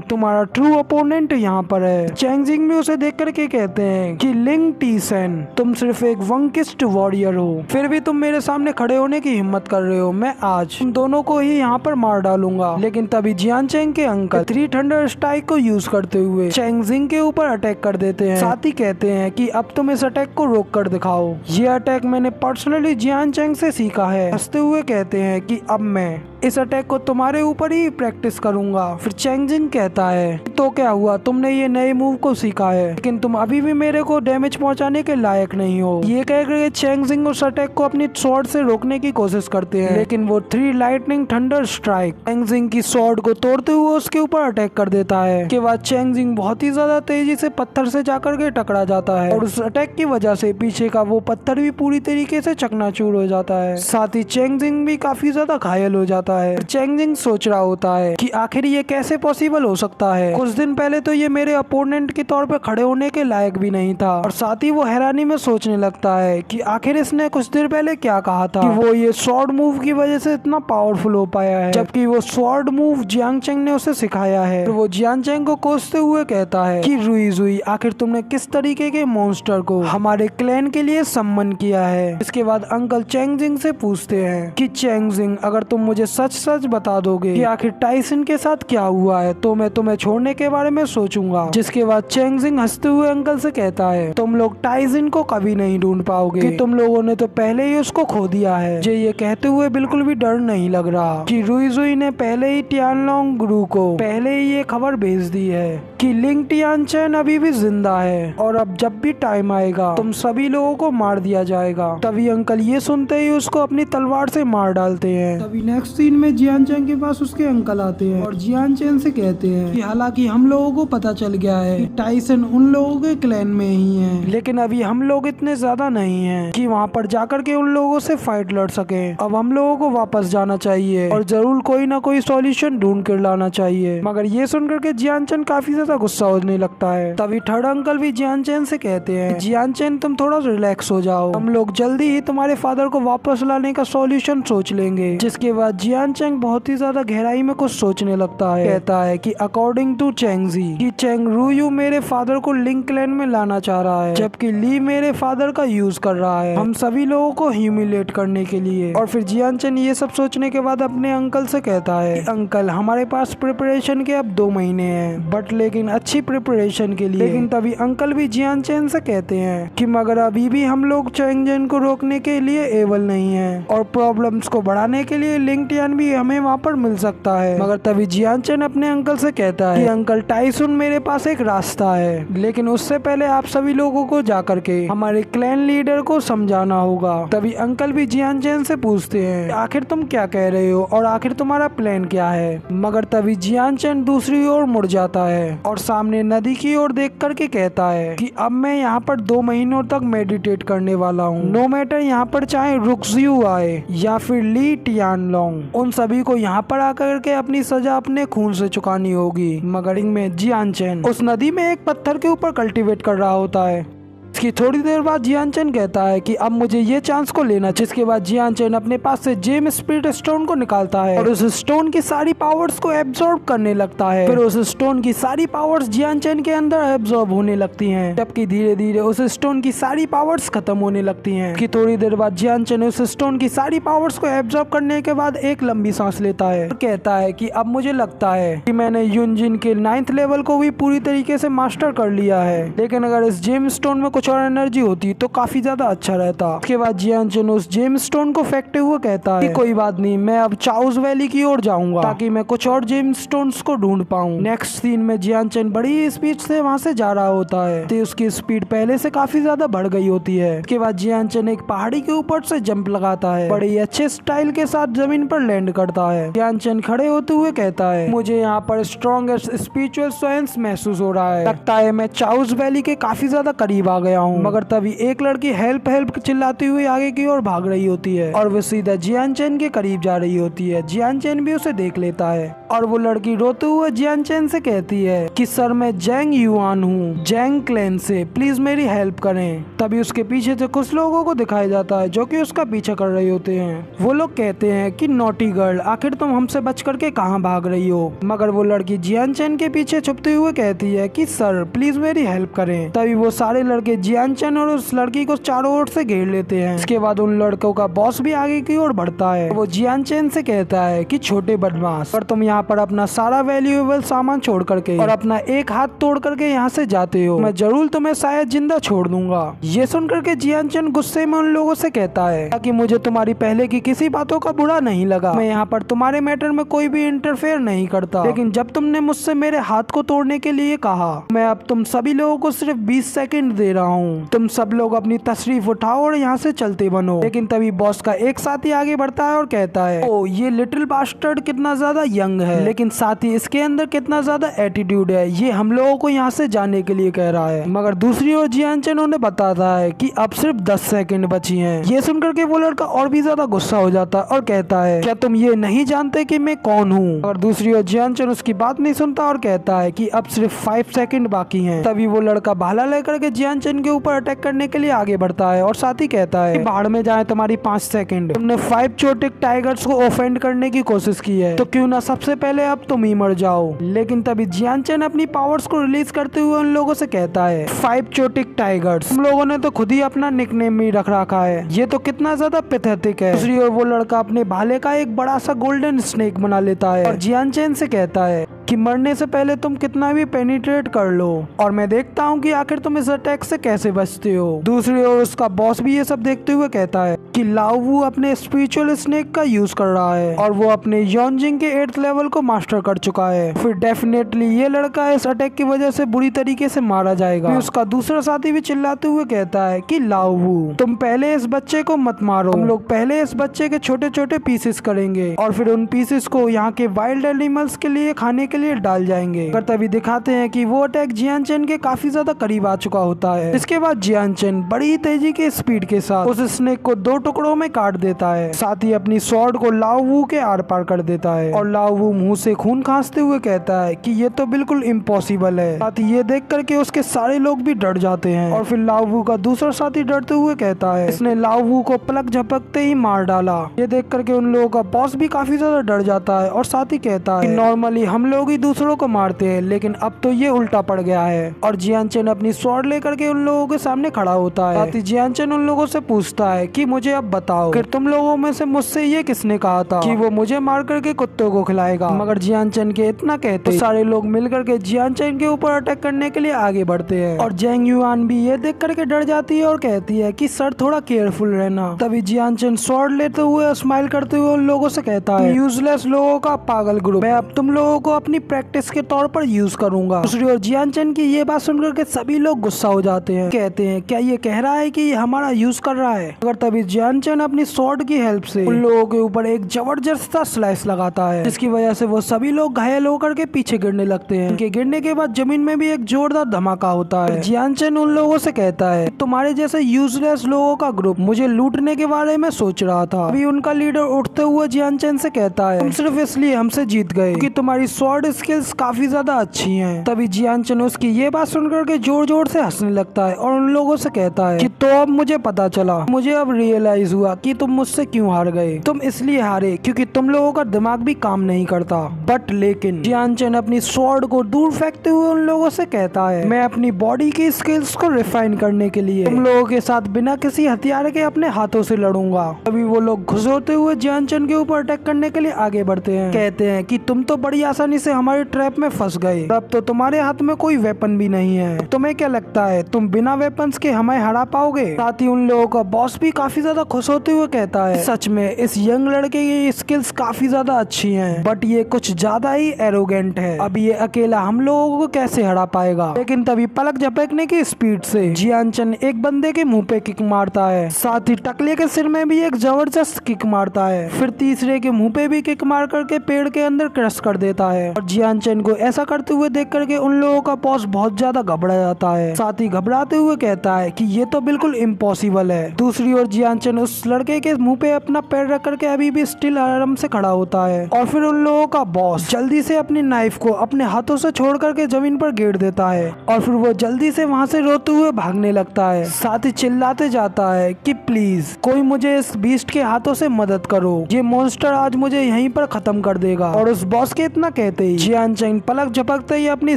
[SPEAKER 1] तुम्हारा ट्रू अपोनेंट यहाँ पर है। चैंग जिंग भी उसे देख करके कहते हैं कि लिंग टी सेन तुम सिर्फ एक वंकिस्ट वॉरियर हो, फिर भी तुम मेरे सामने खड़े होने की हिम्मत कर रहे हो, मैं आज तुम दोनों को ही यहाँ पर मार डालूंगा। लेकिन तभी जियान चंग के अंकल 3 थंडर स्ट्राइक को यूज करते हुए चैंगजिंग के ऊपर अटैक कर देते हैं। साथ ही कहते हैं कि अब तुम इस अटैक को रोक कर दिखाओ। ये अटैक मैंने पर्सनली जियान चैंग से सीखा है। हंसते हुए कहते हैं कि अब मैं इस अटैक को तुम्हारे ऊपर ही प्रैक्टिस करूंगा। फिर चैंगजिंग कहता है तो क्या हुआ, तुमने ये नए मूव को सीखा है लेकिन तुम अभी भी मेरे को डैमेज पहुंचाने के लायक नहीं हो। ये कहकर चैंगजिंग उस अटैक को अपनी स्वॉर्ड से रोकने की कोशिश करते हैं, लेकिन वो 3 लाइटनिंग थंडर स्ट्राइक चैंगजिंग की स्वॉर्ड को तोड़ते हुए उसके ऊपर अटैक कर देता है। उसके बाद चैंगजिंग बहुत ही ज्यादा तेजी से पत्थर से जाकर के टकरा जाता है और उस अटैक की वजह से पीछे का वो पत्थर भी पूरी तरीके से चकनाचूर हो जाता है। साथ ही चैंगजिंग भी काफी ज्यादा घायल हो जाता है। चैंगजिंग सोच रहा होता है कि आखिर ये कैसे पॉसिबल हो सकता है। कुछ दिन पहले तो ये मेरे अपोनेंट के तौर पे खड़े होने के लायक भी नहीं था। और साथ ही वो हैरानी में सोचने लगता है कि आखिर इसने कुछ देर पहले क्या कहा था कि वो ये स्वॉर्ड मूव की वजह से इतना पावरफुल हो पाया है, जबकि वो स्वॉर्ड मूव जियांग चैंग ने उसे सिखाया है। तो वो जियांग चैंग को कोसते हुए कहता है कि रुई आखिर तुमने किस तरीके के मॉन्स्टर को हमारे क्लैन के लिए सम्मन किया है। इसके बाद अंकल चैंगजिंग से पूछते हैं कि चैंगजिंग अगर तुम मुझे सच सच बता दोगे कि आखिर टाइसन के साथ क्या हुआ है तो मैं तुम्हें छोड़ने के बारे में सोचूंगा। जिसके बाद चैंगजिंग हंसते हुए अंकल से कहता है तुम लोग टाइसन को कभी नहीं ढूंढ पाओगे कि तुम लोगों ने तो पहले ही उसको खो दिया है। मुझे ये कहते हुए बिल्कुल भी डर नहीं लग रहा कि रुई ने पहले ही टियानलोंग गुरु को पहले ही ये खबर भेज दी है कि लिंग टियानचेन अभी भी जिंदा है और अब जब भी टाइम आएगा तुम सभी लोगों को मार दिया जाएगा। तभी अंकल ये सुनते ही उसको अपनी तलवार से मार डालते हैं। तभी नेक्स्ट सीन में जियान चैंग के पास उसके अंकल आते हैं और जियान चैंग से कहते हैं कि हालांकि हम लोगों को पता चल गया है कि टाइसन उन लोगों के क्लैन में ही है, लेकिन अभी हम लोग इतने ज्यादा नहीं हैं कि वहाँ पर जाकर के उन लोगों से फाइट लड़ सके। अब हम लोगों को वापस जाना चाहिए और जरूर कोई ना कोई सॉल्यूशन ढूंढ कर लाना चाहिए। मगर ये सुनकर के जियान चैंग काफी ज्यादा गुस्सा होने लगता है। तभी थर्ड अंकल भी जियान चैंग से कहते हैं जियान चैंग तुम थोड़ा रिलैक्स हो जाओ, हम लोग जल्दी ही तुम्हारे फादर को वापस लाने का सॉल्यूशन सोच लेंगे। जिसके बाद जियान चैंग बहुत ही ज्यादा गहराई में कुछ सोचने लगता है। कहता है कि अकॉर्डिंग टू चैंगजी कि चैंग रुयू मेरे फादर को लिंग क्लैन में लाना चाह रहा है, जबकि ली मेरे फादर का यूज कर रहा है हम सभी लोगों को ह्यूमिलेट करने के लिए। और फिर जियान चैंग ये सब सोचने के बाद अपने अंकल से कहता है अंकल हमारे पास प्रिपरेशन के अब 2 महीने हैं, बट लेकिन अच्छी प्रिपरेशन के लिए। लेकिन तभी अंकल भी जियान चैंग से कहते हैं कि मगर अभी भी हम लोग चैंगजन को रोकने के लिए एबल नहीं है और प्रॉब्लम्स को बढ़ाने के लिए लिंग टियान भी हमें वहाँ पर मिल सकता है। मगर तभी जियान चैंग अपने अंकल से कहता है कि अंकल टाइसुन मेरे पास एक रास्ता है, लेकिन उससे पहले आप सभी लोगों को जाकर के हमारे क्लैन लीडर को समझाना होगा। तभी अंकल भी जियान चैंग से पूछते हैं आखिर तुम क्या कह रहे हो और आखिर तुम्हारा प्लान क्या है। मगर तभी जियान चैंग दूसरी ओर मुड़ जाता है और सामने नदी की ओर देख करके कहता है कि अब मैं यहाँ पर 2 महीनों तक मेडिटेट करने वाला हूँ। नो मैटर यहाँ पर चाहे रुक्सयू आए या फिर ली टियानलोंग, उन सभी को यहाँ पर आकर के अपनी सजा अपने खून से चुकानी होगी। मगर इनमें जियान चैंग उस नदी में एक पत्थर के ऊपर कल्टीवेट कर रहा होता है। इसकी थोड़ी देर बाद जियान चैंग कहता है कि अब मुझे ये चांस को लेना। जिसके बाद जियान चैंग अपने पास से जेम स्पिरिट स्टोन को निकालता है और उस स्टोन की सारी पावर्स को एब्जॉर्ब करने लगता है। फिर उस स्टोन की सारी पावर्स जियान चैंग के अंदर एब्जॉर्ब होने लगती हैं, जबकि धीरे धीरे उस स्टोन की सारी पावर्स खत्म होने लगती हैं। कि थोड़ी देर बाद जियान चैंग उस स्टोन की सारी पावर्स को एब्जॉर्ब करने के बाद एक लंबी सांस लेता है और कहता है कि अब मुझे लगता है कि मैंने यूनजिन के 9th लेवल को भी पूरी तरीके से मास्टर कर लिया है, लेकिन अगर इस जेम स्टोन में कुछ और एनर्जी होती तो काफी ज्यादा अच्छा रहता। उसके बाद जियान चैंग उस जेम स्टोन को फेंकते हुए कहता है कि कोई बात नहीं, मैं अब चाउस वैली की ओर जाऊंगा ताकि मैं कुछ और जेम स्टोन्स को ढूंढ पाऊं। नेक्स्ट सीन में जियान चैंग बड़ी स्पीड से वहां से जा रहा होता है तो उसकी स्पीड पहले से काफी ज्यादा बढ़ गई होती है। उसके बाद जियान चैंग एक पहाड़ी के ऊपर से जंप लगाता है, बड़े अच्छे स्टाइल के साथ जमीन पर लैंड करता है। जियान चैंग खड़े होते हुए कहता है मुझे यहाँ पर स्ट्रॉन्गेस्ट स्पिरिचुअल साइंस महसूस हो रहा है, लगता है मैं चाउस वैली के काफी ज्यादा करीब आ गया हूँ। मगर तभी एक लड़की हेल्प हेल्प चिल्लाती हुई आगे की ओर भाग रही होती है और वो सीधा जियान चैंग के करीब जा रही होती है। जियान चैंग भी उसे देख लेता है और वो लड़की रोते हुए जियान चैंग से कहती है कि सर मैं जैंग युआन हूँ, जैंग क्लैन से, प्लीज मेरी हेल्प करें। तभी उसके पीछे से कुछ लोगों को दिखाया जाता है जो कि उसका पीछा कर रहे होते हैं। वो लोग कहते हैं कि नॉटी गर्ल, आखिर तुम हमसे बच करके कहाँ भाग रही हो। मगर वो लड़की जियान चैंग के पीछे छुपते हुए कहती है कि सर प्लीज मेरी हेल्प करें। तभी वो सारे लड़के जियान चैंग और उस लड़की को चारों ओर से घेर लेते हैं। इसके बाद उन लड़कों का बॉस भी आगे की ओर बढ़ता है। वो जियान चैंग से कहता है कि छोटे बदमाश, पर तुम यहाँ यहाँ पर अपना सारा वैल्यूएबल सामान छोड़ करके और अपना एक हाथ तोड़ करके यहाँ से जाते हो, मैं जरूर तुम्हें शायद जिंदा छोड़ दूंगा। ये सुन करके जियानचन गुस्से में उन लोगों से कहता है ताकि मुझे तुम्हारी पहले की किसी बातों का बुरा नहीं लगा, मैं यहाँ पर तुम्हारे मैटर में कोई भी इंटरफेयर नहीं करता, लेकिन जब तुमने मुझसे मेरे हाथ को तोड़ने के लिए कहा, मैं अब तुम सभी लोगों को सिर्फ 20 सेकंड दे रहा हूँ, तुम सब लोग अपनी तशरीफ उठाओ और यहाँ से चलते बनो। लेकिन तभी बॉस का एक साथी आगे बढ़ता है और कहता है, ओ ये लिटिल बास्टर्ड कितना ज्यादा यंग है, लेकिन साथ ही इसके अंदर कितना ज्यादा एटीट्यूड है, ये हम लोगों को यहाँ से जाने के लिए कह रहा है। मगर दूसरी ओर जियानचन उन्हें बताता है कि अब सिर्फ 10 सेकंड बची हैं। ये सुनकर के वो लड़का और भी ज्यादा गुस्सा हो जाता है और कहता है, क्या तुम ये नहीं जानते कि मैं कौन हूँ? और दूसरी ओर जियानचन उसकी बात नहीं सुनता और कहता है कि अब सिर्फ 5 सेकंड बाकी हैं। तभी वो लड़का भाला लेकर के जियानचन के ऊपर अटैक करने के लिए आगे बढ़ता है और साथ ही कहता है, बाहर में जाए तुम्हारी 5 सेकंड, तुमने 5 चोटिक टाइगर्स को ऑफेंड करने की कोशिश की है, तो क्यों ना सबसे पहले अब तुम ही मर जाओ। लेकिन तभी जियानचन अपनी पावर्स को रिलीज करते हुए उन लोगों से कहता है, 5 चोटिक टाइगर्स, तुम लोगों ने तो खुद ही अपना निकनेम ही रख रखा है, ये तो कितना ज्यादा पैथेटिक है। दूसरी ओर वो लड़का अपने भाले का एक बड़ा सा गोल्डन स्नेक बना लेता है और जियानचन से कहता है कि मरने से पहले तुम कितना भी पेनिट्रेट कर लो और मैं देखता हूँ कि आखिर तुम इस अटैक से कैसे बचते हो। दूसरी ओर उसका बॉस भी ये सब देखते हुए कहता है कि लाओ वू अपने स्पिरिचुअल स्नेक का यूज कर रहा है और वो अपने योनजिंग के 8th लेवल को मास्टर कर चुका है, फिर डेफिनेटली ये लड़का इस अटैक की वजह से बुरी तरीके से मारा जाएगा। फिर उसका दूसरा साथी भी चिल्लाते हुए कहता है कि लाओ वू तुम पहले इस बच्चे को मत मारो, हम लोग पहले इस बच्चे के छोटे छोटे पीसेस करेंगे और फिर उन पीसेस को यहाँ के वाइल्ड एनिमल्स के लिए खाने के लिए डाल जाएंगे। पर तभी दिखाते हैं कि वो अटैक जियानचन के काफी ज्यादा करीब आ चुका होता है। इसके बाद जियानचन बड़ी तेजी के स्पीड के साथ उस स्नेक को 2 टुकड़ों में काट देता है, साथ ही अपनी स्वॉर्ड को लाओ वू के आर पार कर देता है और लाओ वू मुंह से खून खांसते हुए कहता है कि ये तो बिल्कुल इम्पॉसिबल है। साथ ही ये देख करके उसके सारे लोग भी डर जाते हैं और फिर लाओ वू का दूसरा साथी डरते हुए कहता है, इसने लाओ वू को पलक झपकते ही मार डाला। ये देख करके उन लोगों का बॉस भी काफी ज्यादा डर जाता है और साथ ही कहता है, नॉर्मली हम लोग ही दूसरों को मारते हैं, लेकिन अब तो ये उल्टा पड़ गया है। और जियानचन अपनी स्वॉर्ड लेकर के उन लोगों के सामने खड़ा होता है। साथ ही जियानचन उन लोगों से पूछता है कि मुझे अब बताओ कि तुम लोगों में से मुझसे ये किसने कहा था कि वो मुझे मार करके कुत्तों को खिलाएगा। मगर जियानचन के इतना कहते सारे लोग मिल करके जियानचन के ऊपर अटैक करने के लिए आगे बढ़ते हैं और जेंग युआन भी ये देख करके डर जाती है और कहती है कि सर थोड़ा केयरफुल रहना। तभी जियानचन स्वॉर्ड लेते हुए स्माइल करते हुए उन लोगों से कहता है, यूजलेस लोगों का पागल ग्रुप, मैं अब तुम लोगों को अपनी प्रैक्टिस के तौर पर यूज करूंगा। दूसरी ओर जियानचन की ये बात सुनकर के सभी लोग गुस्सा हो जाते हैं, कहते हैं क्या ये कह रहा है कि ये हमारा यूज कर रहा है। मगर तभी जियानचन अपनी स्वॉर्ड की हेल्प से उन लोगों के ऊपर एक जबरदस्त सा स्लाइस लगाता है, जिसकी वजह से वो सभी लोग घायल होकर के पीछे गिरने लगते हैं। उनके गिरने के बाद जमीन में भी एक जोरदार धमाका होता है। जियानचन उन लोगों से कहता है, तुम्हारे जैसे यूजलेस लोगों का ग्रुप मुझे लूटने के बारे में सोच रहा था। अभी उनका लीडर उठते हुए जियानचन से कहता है, तुम सिर्फ इसलिए हमसे जीत गए क्योंकि तुम्हारी स्वॉर्ड स्किल्स काफी ज्यादा अच्छी हैं। तभी जियानचन उसकी ये बात सुनकर के जोर जोर से हंसने लगता है और उन लोगों से कहता है कि तो अब मुझे पता चला, मुझे अब रियलाइज हुआ कि तुम मुझसे क्यों हार गए। तुम इसलिए हारे क्योंकि तुम लोगों का दिमाग भी काम नहीं करता। बट लेकिन जियानचन अपनी स्वॉर्ड को दूर फेंकते हुए उन लोगों से कहता है, मैं अपनी बॉडी की स्किल्स को रिफाइन करने के लिए तुम लोगों के साथ बिना किसी हथियार के अपने हाथों से लड़ूंगा। अभी वो लोग घुसोते हुए जियानचन के ऊपर अटैक करने के लिए आगे बढ़ते हैं, कहते हैं कि तुम तो बड़ी आसानी से हमारे ट्रैप में फंस गए, अब तो तुम्हारे हाथ में कोई वेपन भी नहीं है, तुम्हें क्या लगता है तुम बिना वेपन्स के हमें हरा पाओगे। साथ ही उन लोगों का बॉस भी काफी ज्यादा खुश होते हुए कहता है, सच में इस यंग लड़के की स्किल्स काफी ज्यादा अच्छी हैं, बट ये कुछ ज्यादा ही एरोगेंट है, अब ये अकेला हम लोगों को कैसे हरा पाएगा। लेकिन तभी पलक झपकने की स्पीड से जियानचन एक बंदे के मुंह पे किक मारता है, साथ ही टकले के सिर में भी एक जबरदस्त किक मारता है, फिर तीसरे के मुंह पे भी किक मार करके पेड़ के अंदर क्रश कर देता है। और जियानचन को ऐसा करते हुए देख करके उन लोगों का बॉस बहुत ज्यादा घबरा जाता है, साथ ही घबराते हुए कहता है कि ये तो बिल्कुल इम्पॉसिबल है। दूसरी ओर जियानचन उस लड़के के मुंह पे अपना पैर रख करके अभी भी स्टिल आराम से खड़ा होता है और फिर उन लोगों का बॉस जल्दी से अपनी नाइफ को अपने हाथों से छोड़ करके जमीन पर गिर देता है और फिर वो जल्दी से वहाँ से रोते हुए भागने लगता है, साथ ही चिल्लाते जाता है कि प्लीज कोई मुझे इस बीस्ट के हाथों से मदद करो, ये मॉन्स्टर आज मुझे यहीं पर खत्म कर देगा। और उस बॉस के इतना कहते ही जियान चैंग पलक झपकते ही अपनी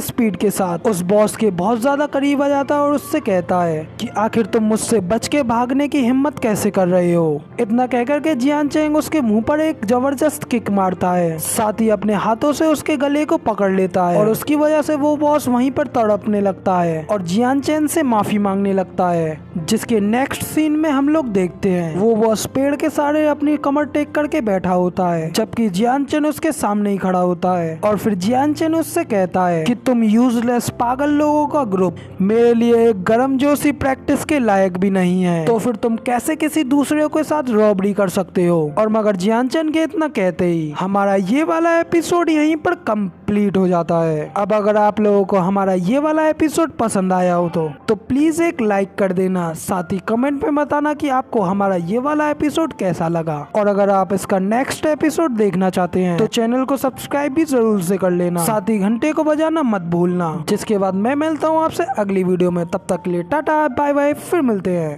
[SPEAKER 1] स्पीड के साथ उस बॉस के बहुत ज्यादा करीब आ जाता है और उससे कहता है कि आखिर तुम मुझसे बच के भागने की हिम्मत कैसे कर रहे हो। इतना कहकर के जियान चैंग उसके मुंह पर एक जबरदस्त किक मारता है, साथ ही अपने हाथों से उसके गले को पकड़ लेता है और उसकी वजह से वो बॉस वहीं पर तड़पने लगता है और जियान चैंग से माफी मांगने लगता है। जिसके नेक्स्ट सीन में हम लोग देखते हैं वो बॉस पेड़ के सहारे अपनी कमर टेक करके बैठा होता है, जबकि जियान चैंग उसके सामने ही खड़ा होता है और फिर जियान चैंग उससे कहता है कि तुम यूजलेस पागल लोगों का ग्रुप मेरे लिए एक गर्मजोशी प्रैक्टिस के लायक भी नहीं है, तो फिर तुम कैसे किसी दूसरे के साथ रॉबरी कर सकते हो। और मगर जियान चैंग के इतना कहते ही हमारा ये वाला एपिसोड यहीं पर कंप्लीट हो जाता है। अब अगर आप लोगों को हमारा ये वाला एपिसोड पसंद आया हो तो प्लीज एक लाइक कर देना, साथ ही कमेंट में बताना कि आपको हमारा ये वाला एपिसोड कैसा लगा। और अगर आप इसका नेक्स्ट एपिसोड देखना चाहते हैं तो चैनल को सब्सक्राइब भी जरूर से कर लेना, साथ ही घंटे को बजाना मत भूलना। जिसके बाद मैं मिलता हूँ आपसे अगली वीडियो में, तब तक के लिए टाटा बाय बाय, फिर मिलते हैं।